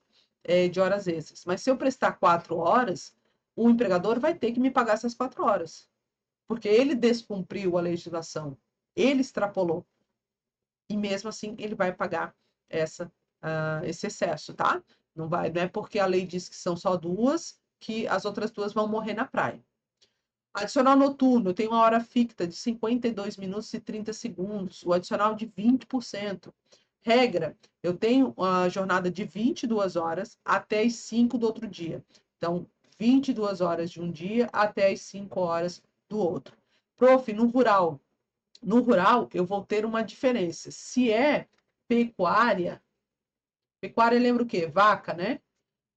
de horas extras, mas se eu prestar 4 horas, o empregador vai ter que me pagar essas 4 horas, porque ele descumpriu a legislação, ele extrapolou, e mesmo assim ele vai pagar esse excesso, tá? Não é porque a lei diz que são só 2 que as outras 2 vão morrer na praia. Adicional noturno, eu tenho uma hora fixa de 52 minutos e 30 segundos, o adicional de 20%. Regra, eu tenho uma jornada de 22 horas até as 5 do outro dia. Então, 22 horas de um dia até as 5 horas do outro. Prof, no rural eu vou ter uma diferença. Se é pecuária, Pecuária lembra o quê? Vaca, né?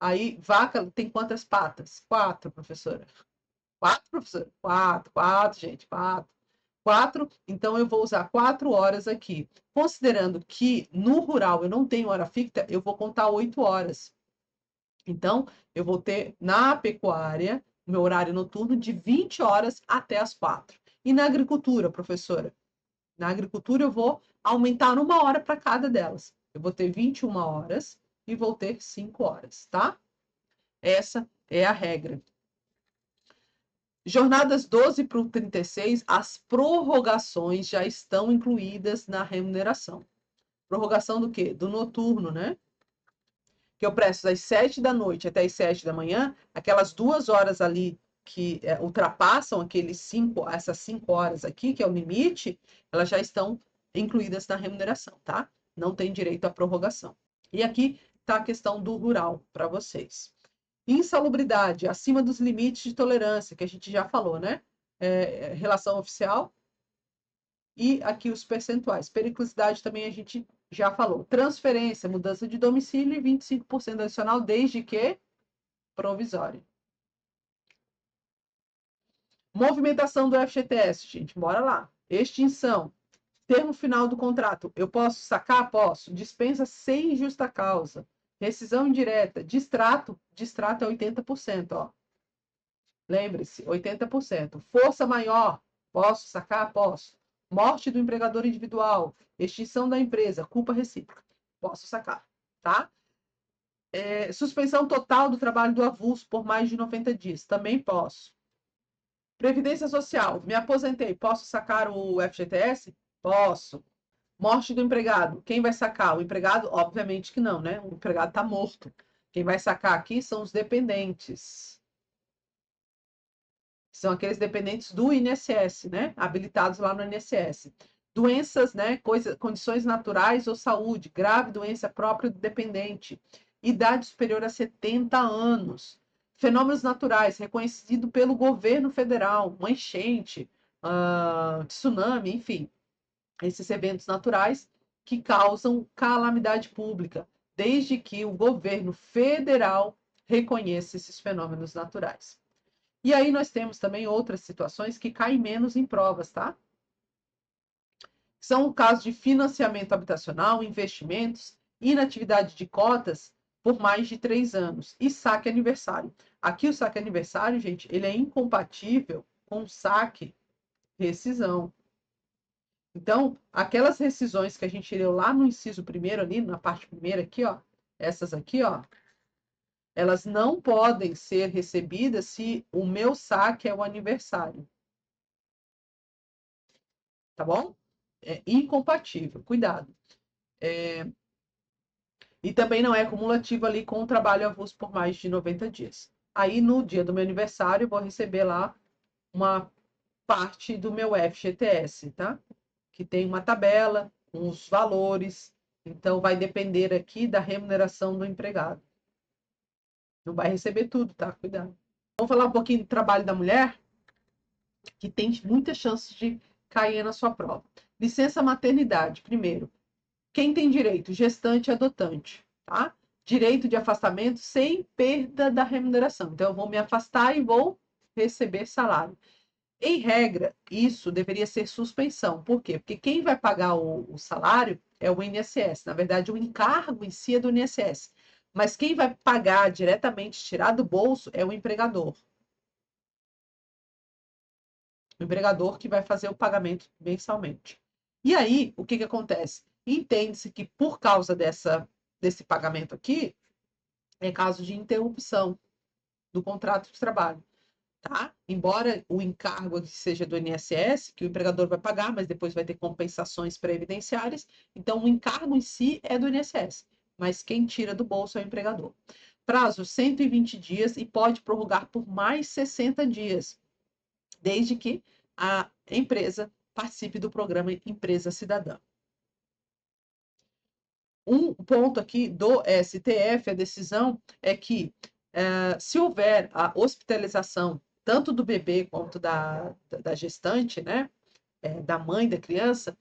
Aí, vaca tem quantas patas? 4, professora. 4, professora? 4, gente, 4. 4, então eu vou usar 4 horas aqui. Considerando que no rural eu não tenho hora fixa, eu vou contar 8 horas. Então, eu vou ter na pecuária, meu horário noturno, de 20 horas até as 4. E na agricultura, professora? Na agricultura, eu vou aumentar 1 hora para cada delas. Eu vou ter 21 horas e vou ter 5 horas, tá? Essa é a regra. Jornadas 12 para o 36, as prorrogações já estão incluídas na remuneração. Prorrogação do quê? Do noturno, né? Que eu presto das 7 da noite até as 7 da manhã, aquelas 2 horas ali que ultrapassam essas 5 horas aqui, que é o limite, elas já estão incluídas na remuneração, tá? Não tem direito à prorrogação. E aqui está a questão do rural para vocês. Insalubridade, acima dos limites de tolerância, que a gente já falou, né? Relação oficial. E aqui os percentuais. Periculosidade também a gente já falou. Transferência, mudança de domicílio e 25% adicional, desde que provisória. Movimentação do FGTS, gente, bora lá. Extinção. Termo final do contrato. Eu posso sacar? Posso. Dispensa sem justa causa. Rescisão indireta. Distrato. Distrato é 80%, ó. Lembre-se, 80%. Força maior. Posso sacar? Posso. Morte do empregador individual. Extinção da empresa. Culpa recíproca. Posso sacar, tá? Suspensão total do trabalho do avulso por mais de 90 dias. Também posso. Previdência Social. Me aposentei. Posso sacar o FGTS? Posso. Morte do empregado. Quem vai sacar? O empregado? Obviamente que não, né? O empregado está morto. Quem vai sacar aqui são os dependentes. São aqueles dependentes do INSS, né? Habilitados lá no INSS. Doenças, né? Condições naturais ou saúde, grave doença própria do dependente. Idade superior a 70 anos. Fenômenos naturais, reconhecido pelo governo federal, uma enchente, tsunami, enfim. Esses eventos naturais que causam calamidade pública, desde que o governo federal reconheça esses fenômenos naturais. E aí nós temos também outras situações que caem menos em provas, tá? São o caso de financiamento habitacional, investimentos, inatividade de cotas por mais de 3 anos e saque aniversário. Aqui o saque aniversário, gente, ele é incompatível com o saque rescisão. Então, aquelas rescisões que a gente leu lá no inciso primeiro ali, na parte primeira aqui, ó, essas aqui, ó, elas não podem ser recebidas se o meu saque é o aniversário. Tá bom? É incompatível, cuidado. E também não é cumulativo ali com o trabalho avulso por mais de 90 dias. Aí, no dia do meu aniversário, eu vou receber lá uma parte do meu FGTS, tá? Que tem uma tabela com os valores. Então, vai depender aqui da remuneração do empregado. Não vai receber tudo, tá? Cuidado. Vamos falar um pouquinho do trabalho da mulher, que tem muitas chances de cair na sua prova. Licença maternidade, primeiro. Quem tem direito? Gestante e adotante, tá? Direito de afastamento sem perda da remuneração. Então, eu vou me afastar e vou receber salário. Em regra, isso deveria ser suspensão. Por quê? Porque quem vai pagar o salário é o INSS. Na verdade, o encargo em si é do INSS. Mas quem vai pagar diretamente, tirar do bolso, é o empregador. O empregador que vai fazer o pagamento mensalmente. E aí, o que, que acontece? Entende-se que por causa desse pagamento aqui, é caso de interrupção do contrato de trabalho. Tá? Embora o encargo seja do INSS, que o empregador vai pagar, mas depois vai ter compensações previdenciárias, então o encargo em si é do INSS, mas quem tira do bolso é o empregador. Prazo 120 dias e pode prorrogar por mais 60 dias, desde que a empresa participe do programa Empresa Cidadã. Um ponto aqui do STF, a decisão, é que se houver a hospitalização tanto do bebê quanto da gestante, né, da mãe da criança,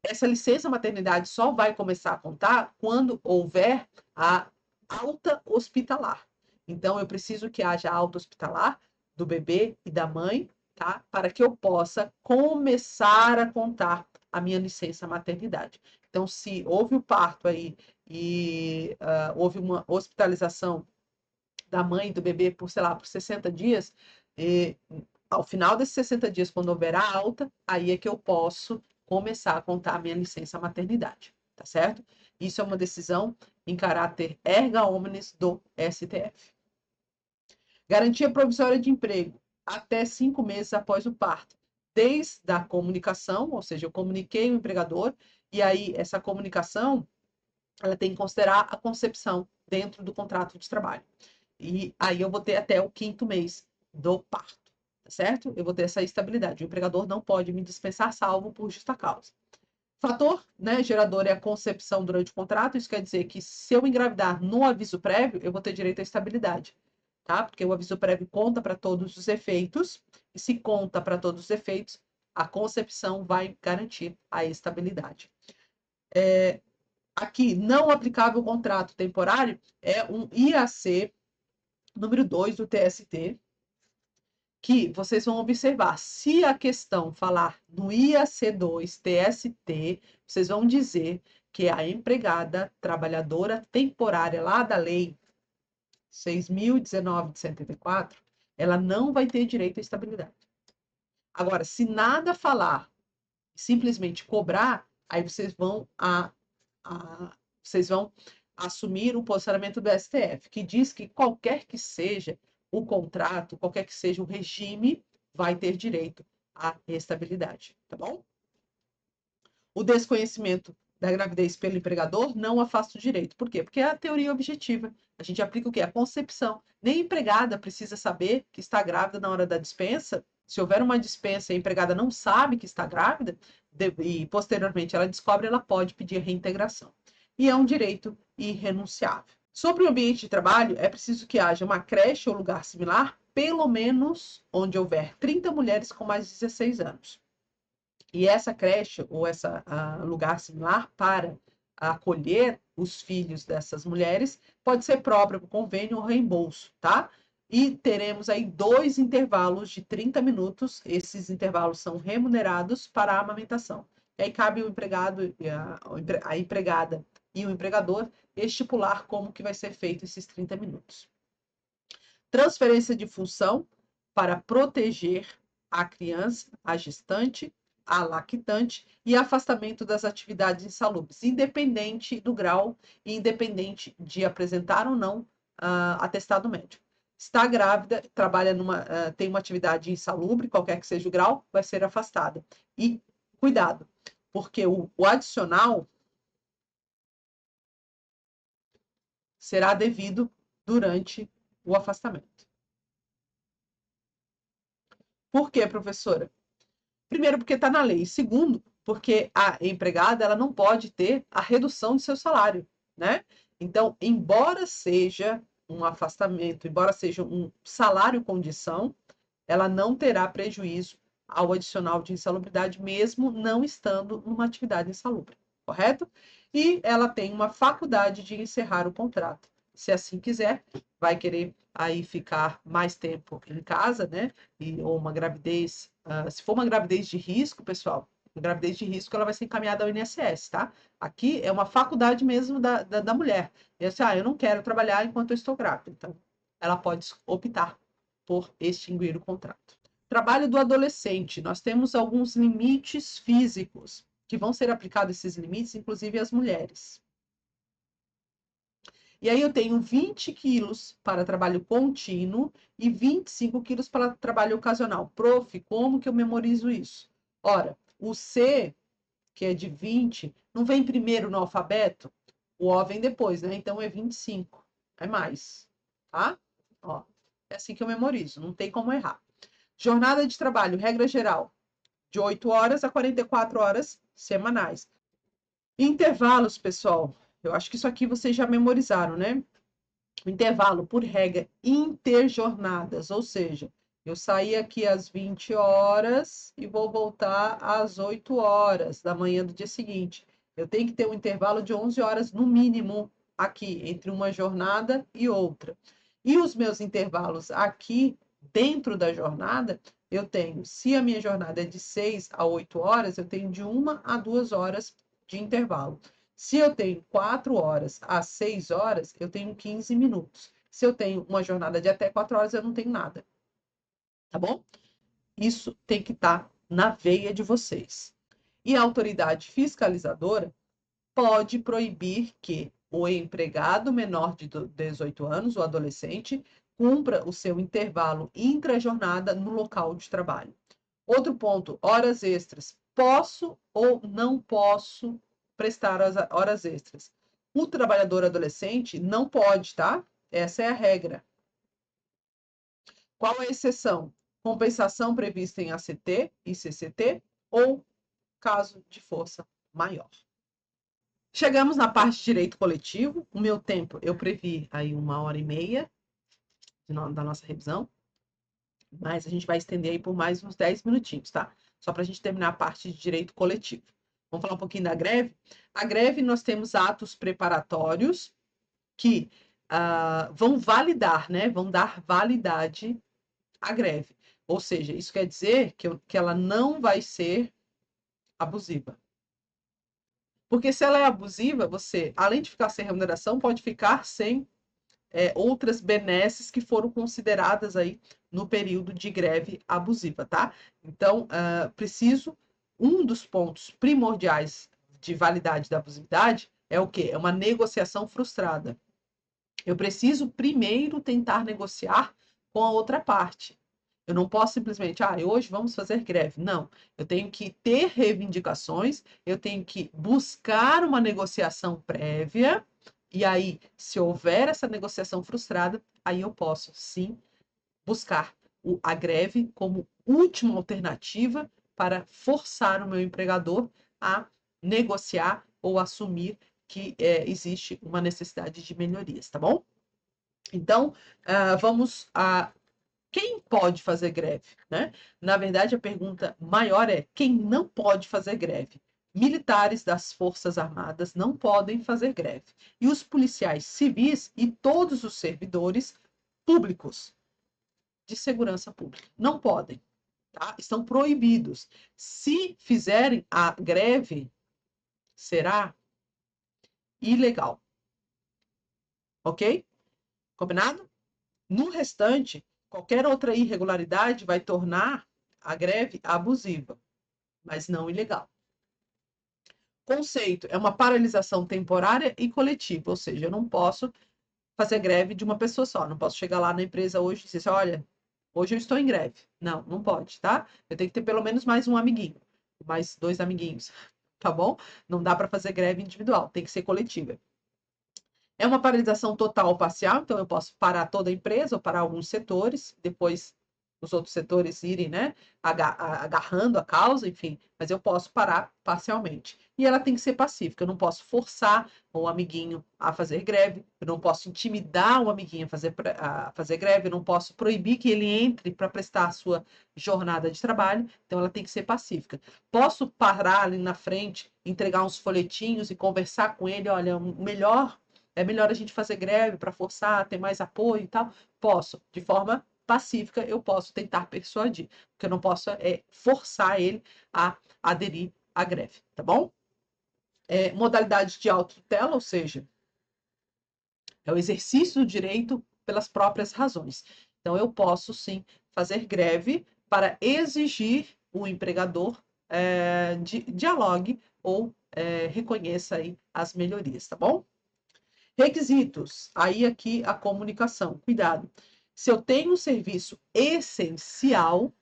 essa licença maternidade só vai começar a contar quando houver a alta hospitalar. Então, eu preciso que haja alta hospitalar do bebê e da mãe, tá? Para que eu possa começar a contar a minha licença maternidade. Então, se houve o parto aí e houve uma hospitalização da mãe e do bebê por, sei lá, por 60 dias, e ao final desses 60 dias, quando houver a alta, aí é que eu posso começar a contar a minha licença maternidade, tá certo? Isso é uma decisão em caráter erga omnes do STF. Garantia provisória de emprego até 5 meses após o parto, desde a comunicação, ou seja, eu comuniquei o empregador, e aí essa comunicação ela tem que considerar a concepção dentro do contrato de trabalho. E aí eu vou ter até o 5º mês do parto, tá certo? Eu vou ter essa estabilidade. O empregador não pode me dispensar salvo por justa causa. Fator, né, gerador é a concepção durante o contrato. Isso quer dizer que se eu engravidar no aviso prévio, eu vou ter direito à estabilidade, tá? Porque o aviso prévio conta para todos os efeitos, e se conta para todos os efeitos, a concepção vai garantir a estabilidade. Aqui, não aplicável contrato temporário é um IAC número 2 do TST, que vocês vão observar, se a questão falar no IAC2 TST, vocês vão dizer que a empregada trabalhadora temporária lá da lei 6.019 de 74, ela não vai ter direito à estabilidade. Agora, se nada falar, simplesmente cobrar, aí vocês vão assumir o posicionamento do STF, que diz que qualquer que seja o contrato, qualquer que seja o regime, vai ter direito à estabilidade, tá bom? O desconhecimento da gravidez pelo empregador não afasta o direito. Por quê? Porque é a teoria objetiva. A gente aplica o quê? A concepção. Nem a empregada precisa saber que está grávida na hora da dispensa. Se houver uma dispensa e a empregada não sabe que está grávida, e posteriormente ela descobre, ela pode pedir reintegração. E é um direito irrenunciável. Sobre o ambiente de trabalho, é preciso que haja uma creche ou lugar similar, pelo menos onde houver 30 mulheres com mais de 16 anos. E essa creche ou esse lugar similar para acolher os filhos dessas mulheres pode ser próprio por convênio ou reembolso, tá? E teremos aí 2 intervalos de 30 minutos. Esses intervalos são remunerados para a amamentação. E aí cabe o empregado, a empregada e o empregador estipular como que vai ser feito esses 30 minutos. Transferência de função para proteger a criança, a gestante, a lactante e afastamento das atividades insalubres, independente do grau e independente de apresentar ou não atestado médico. Está grávida, trabalha tem uma atividade insalubre, qualquer que seja o grau, vai ser afastada. E cuidado, porque o adicional será devido durante o afastamento. Por quê, professora? Primeiro, porque está na lei. Segundo, porque a empregada ela não pode ter a redução de seu salário, né? Então, embora seja um afastamento, embora seja um salário-condição, ela não terá prejuízo ao adicional de insalubridade, mesmo não estando numa atividade insalubre, correto? E ela tem uma faculdade de encerrar o contrato. Se assim quiser, vai querer aí ficar mais tempo em casa, né? Ou uma gravidez, se for uma gravidez de risco, pessoal, gravidez de risco ela vai ser encaminhada ao INSS, tá? Aqui é uma faculdade mesmo da mulher. Eu não quero trabalhar enquanto eu estou grávida. Então, ela pode optar por extinguir o contrato. Trabalho do adolescente. Nós temos alguns limites físicos que vão ser aplicados esses limites, inclusive às mulheres. E aí eu tenho 20 quilos para trabalho contínuo e 25 quilos para trabalho ocasional. Prof, como que eu memorizo isso? Ora, o C, que é de 20, não vem primeiro no alfabeto? O O vem depois, né? Então é 25. É mais, tá? Ó, é assim que eu memorizo, não tem como errar. Jornada de trabalho, regra geral, de 8 horas a 44 horas semanais. Intervalos, pessoal, eu acho que isso aqui vocês já memorizaram, né? O intervalo, por regra, interjornadas, ou seja, Eu saí aqui às 20 horas e vou voltar às 8 horas da manhã do dia seguinte. Eu tenho que ter um intervalo de 11 horas no mínimo aqui, entre uma jornada e outra. E os meus intervalos aqui, dentro da jornada, eu tenho, se a minha jornada é de 6 a 8 horas, eu tenho de 1 a 2 horas de intervalo. Se eu tenho 4 horas a 6 horas, eu tenho 15 minutos. Se eu tenho uma jornada de até 4 horas, eu não tenho nada. Tá bom? Isso tem que estar na veia de vocês. E a autoridade fiscalizadora pode proibir que o empregado menor de 18 anos, o adolescente, cumpra o seu intervalo intra-jornada no local de trabalho. Outro ponto, horas extras. Posso ou não posso prestar as horas extras? O trabalhador adolescente não pode, tá? Essa é a regra. Qual a exceção? Compensação prevista em ACT e CCT ou caso de força maior. Chegamos na parte de direito coletivo. O meu tempo, eu previ aí 1 hora e meia da nossa revisão, mas a gente vai estender aí por mais uns 10 minutinhos, tá? Só para a gente terminar a parte de direito coletivo. Vamos falar um pouquinho da greve? A greve, nós temos atos preparatórios que vão validar, né? Vão dar validade à greve. Ou seja, isso quer dizer que ela não vai ser abusiva. Porque se ela é abusiva, você, além de ficar sem remuneração, pode ficar sem outras benesses que foram consideradas aí no período de greve abusiva, tá? Então, um dos pontos primordiais de validade da abusividade é o quê? É uma negociação frustrada. Eu preciso primeiro tentar negociar com a outra parte. Eu não posso simplesmente, hoje vamos fazer greve. Não, eu tenho que ter reivindicações, eu tenho que buscar uma negociação prévia, e aí, se houver essa negociação frustrada, aí eu posso sim buscar a greve como última alternativa para forçar o meu empregador a negociar ou assumir que existe uma necessidade de melhorias, tá bom? Então, vamos a quem pode fazer greve, né? Na verdade, a pergunta maior é quem não pode fazer greve. Militares das Forças Armadas não podem fazer greve. E os policiais civis e todos os servidores públicos de segurança pública não podem, tá? Estão proibidos. Se fizerem a greve, será ilegal. Ok? Combinado? No restante, qualquer outra irregularidade vai tornar a greve abusiva, mas não ilegal. Conceito é uma paralisação temporária e coletiva, ou seja, eu não posso fazer greve de uma pessoa só, não posso chegar lá na empresa hoje e dizer assim, olha, hoje eu estou em greve. Não, não pode, tá? Eu tenho que ter pelo menos mais um amiguinho, mais 2 amiguinhos, tá bom? Não dá para fazer greve individual, tem que ser coletiva. É uma paralisação total ou parcial, então eu posso parar toda a empresa ou parar alguns setores, depois os outros setores irem, né, agarrando a causa, enfim, mas eu posso parar parcialmente. E ela tem que ser pacífica, eu não posso forçar o amiguinho a fazer greve, eu não posso intimidar o amiguinho a fazer greve, eu não posso proibir que ele entre para prestar a sua jornada de trabalho, então ela tem que ser pacífica. Posso parar ali na frente, entregar uns folhetinhos e conversar com ele, olha, é melhor a gente fazer greve para forçar, ter mais apoio e tal? Posso, de forma pacífica, eu posso tentar persuadir, porque eu não posso forçar ele a aderir à greve, tá bom? Modalidade de autotutela, ou seja, é o exercício do direito pelas próprias razões. Então, eu posso sim fazer greve para exigir o empregador dialogue ou reconheça aí as melhorias, tá bom? Requisitos. Aí aqui a comunicação. Cuidado. Se eu tenho um serviço essencial,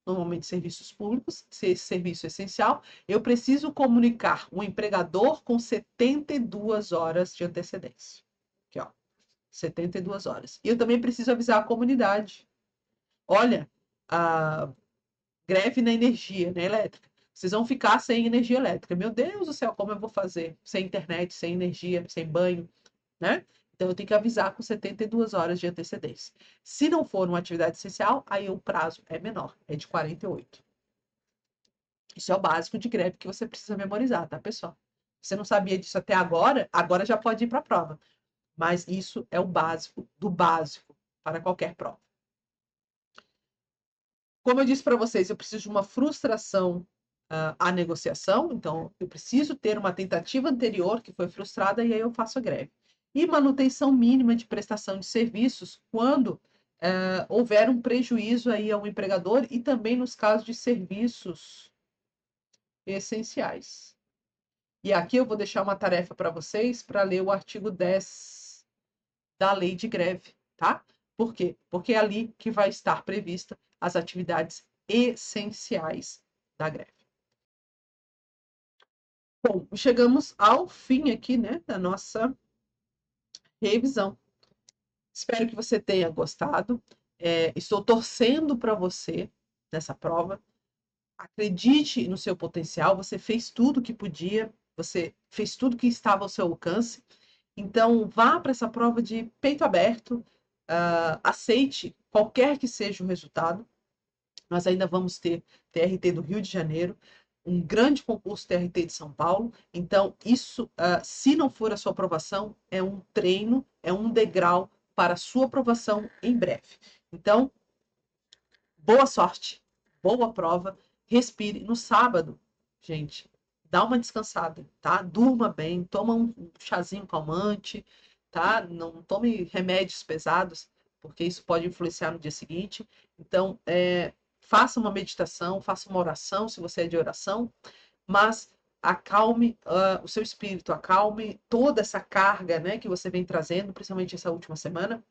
normalmente serviços públicos, se esse serviço é essencial, eu preciso comunicar o empregador com 72 horas de antecedência. Aqui, ó. 72 horas. E eu também preciso avisar a comunidade. Olha, a greve na energia, né, elétrica. Vocês vão ficar sem energia elétrica. Meu Deus do céu, como eu vou fazer? Sem internet, sem energia, sem banho, né? Então, eu tenho que avisar com 72 horas de antecedência. Se não for uma atividade essencial, aí o prazo é menor, é de 48. Isso é o básico de greve que você precisa memorizar, tá, pessoal? Você não sabia disso até agora, agora já pode ir para a prova. Mas isso é o básico do básico para qualquer prova. Como eu disse para vocês, eu preciso de uma frustração à negociação, então eu preciso ter uma tentativa anterior que foi frustrada e aí eu faço a greve. E manutenção mínima de prestação de serviços quando houver um prejuízo aí ao empregador e também nos casos de serviços essenciais. E aqui eu vou deixar uma tarefa para vocês para ler o artigo 10 da lei de greve, tá? Por quê? Porque é ali que vai estar prevista as atividades essenciais da greve. Bom, chegamos ao fim aqui, né, da nossa revisão. Espero que você tenha gostado. Estou torcendo para você nessa prova. Acredite no seu potencial. Você fez tudo que podia, você fez tudo que estava ao seu alcance. Então, vá para essa prova de peito aberto, aceite qualquer que seja o resultado. Nós ainda vamos ter TRT do Rio de Janeiro, um grande concurso TRT de São Paulo. Então, isso, se não for a sua aprovação, é um treino, é um degrau para a sua aprovação em breve. Então, boa sorte, boa prova, respire. No sábado, gente, dá uma descansada, tá? Durma bem, toma um chazinho calmante, tá? Não tome remédios pesados, porque isso pode influenciar no dia seguinte. Então, faça uma meditação, faça uma oração, se você é de oração, mas acalme o seu espírito, acalme toda essa carga, né, que você vem trazendo, principalmente essa última semana.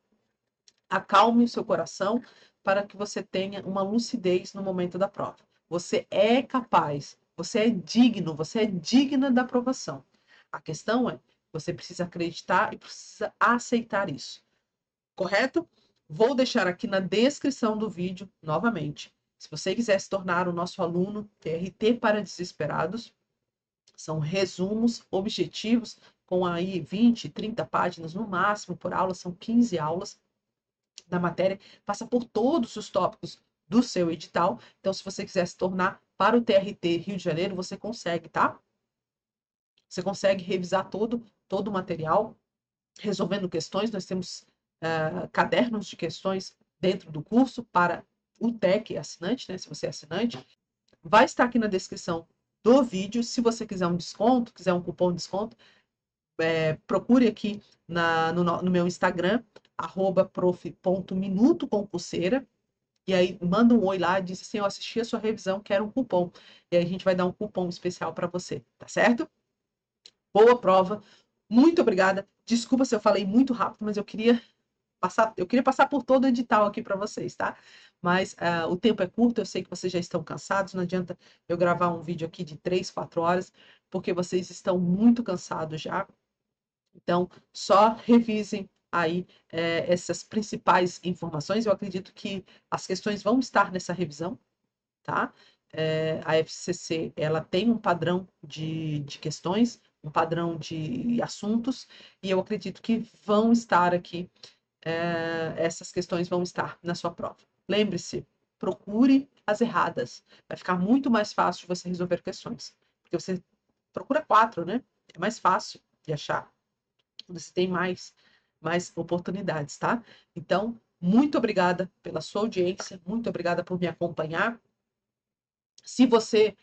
Acalme o seu coração para que você tenha uma lucidez no momento da prova. Você é capaz, você é digno, você é digna da aprovação. A questão é, você precisa acreditar e precisa aceitar isso. Correto? Vou deixar aqui na descrição do vídeo, novamente. Se você quiser se tornar o nosso aluno TRT para Desesperados, são resumos objetivos com aí 20, 30 páginas no máximo por aula, são 15 aulas da matéria, passa por todos os tópicos do seu edital. Então, se você quiser se tornar para o TRT Rio de Janeiro, você consegue, tá? Você consegue revisar todo o material, resolvendo questões. Nós temos cadernos de questões dentro do curso para o TEC assinante, né? Se você é assinante, vai estar aqui na descrição do vídeo. Se você quiser um desconto, quiser um cupom de desconto, procure aqui no meu Instagram, @prof.minutoconcurseira, e aí manda um oi lá, diz assim, eu assisti a sua revisão, quero um cupom. E aí a gente vai dar um cupom especial para você, tá certo? Boa prova, muito obrigada. Desculpa se eu falei muito rápido, mas eu queria passar por todo o edital aqui para vocês, tá? Mas o tempo é curto, eu sei que vocês já estão cansados, não adianta eu gravar um vídeo aqui de 3, 4 horas, porque vocês estão muito cansados já. Então, só revisem aí essas principais informações. Eu acredito que as questões vão estar nessa revisão, tá? A FCC, ela tem um padrão de questões, um padrão de assuntos, e eu acredito que vão estar aqui, essas questões vão estar na sua prova. Lembre-se, procure as erradas. Vai ficar muito mais fácil você resolver questões. Porque você procura 4, né? É mais fácil de achar. Você tem mais oportunidades, tá? Então, muito obrigada pela sua audiência, muito obrigada por me acompanhar. Se você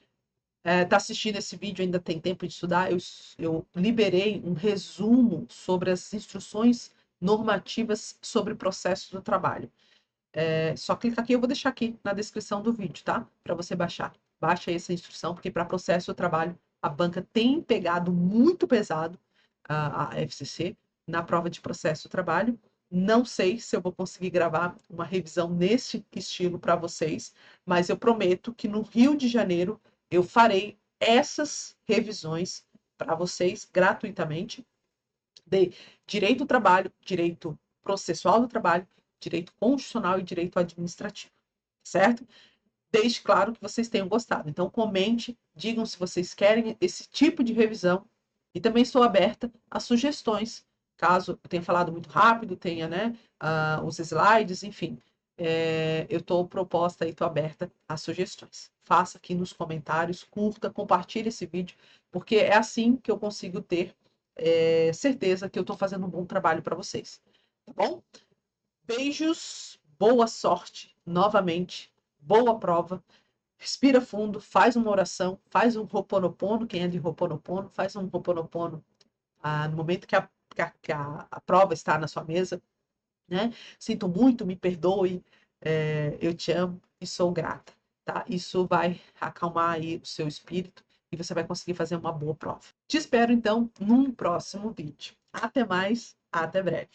está assistindo esse vídeo e ainda tem tempo de estudar, eu liberei um resumo sobre as instruções normativas sobre o processo do trabalho. Só clica aqui, eu vou deixar aqui na descrição do vídeo, tá? Para você baixar. Baixa essa instrução, porque para processo do trabalho a banca tem pegado muito pesado a FCC na prova de processo do trabalho. Não sei se eu vou conseguir gravar uma revisão nesse estilo para vocês, mas eu prometo que no Rio de Janeiro eu farei essas revisões para vocês gratuitamente de direito do trabalho, direito processual do trabalho, direito constitucional e direito administrativo, certo? Desde claro que vocês tenham gostado. Então comente, digam se vocês querem esse tipo de revisão e também estou aberta a sugestões Caso eu tenha falado muito rápido, tenha, né, os slides, enfim, eu estou proposta e estou aberta a sugestões. Faça aqui nos comentários, curta, compartilhe esse vídeo, porque é assim que eu consigo ter certeza que eu estou fazendo um bom trabalho para vocês. Tá bom? Beijos, boa sorte novamente, boa prova. Respira fundo, faz uma oração, faz um Ho'oponopono, quem é de Ho'oponopono, faz um Ho'oponopono no momento que a prova está na sua mesa, né? Sinto muito, me perdoe, eu te amo e sou grata, tá? Isso vai acalmar aí o seu espírito e você vai conseguir fazer uma boa prova. Te espero então num próximo vídeo. Até mais, até breve.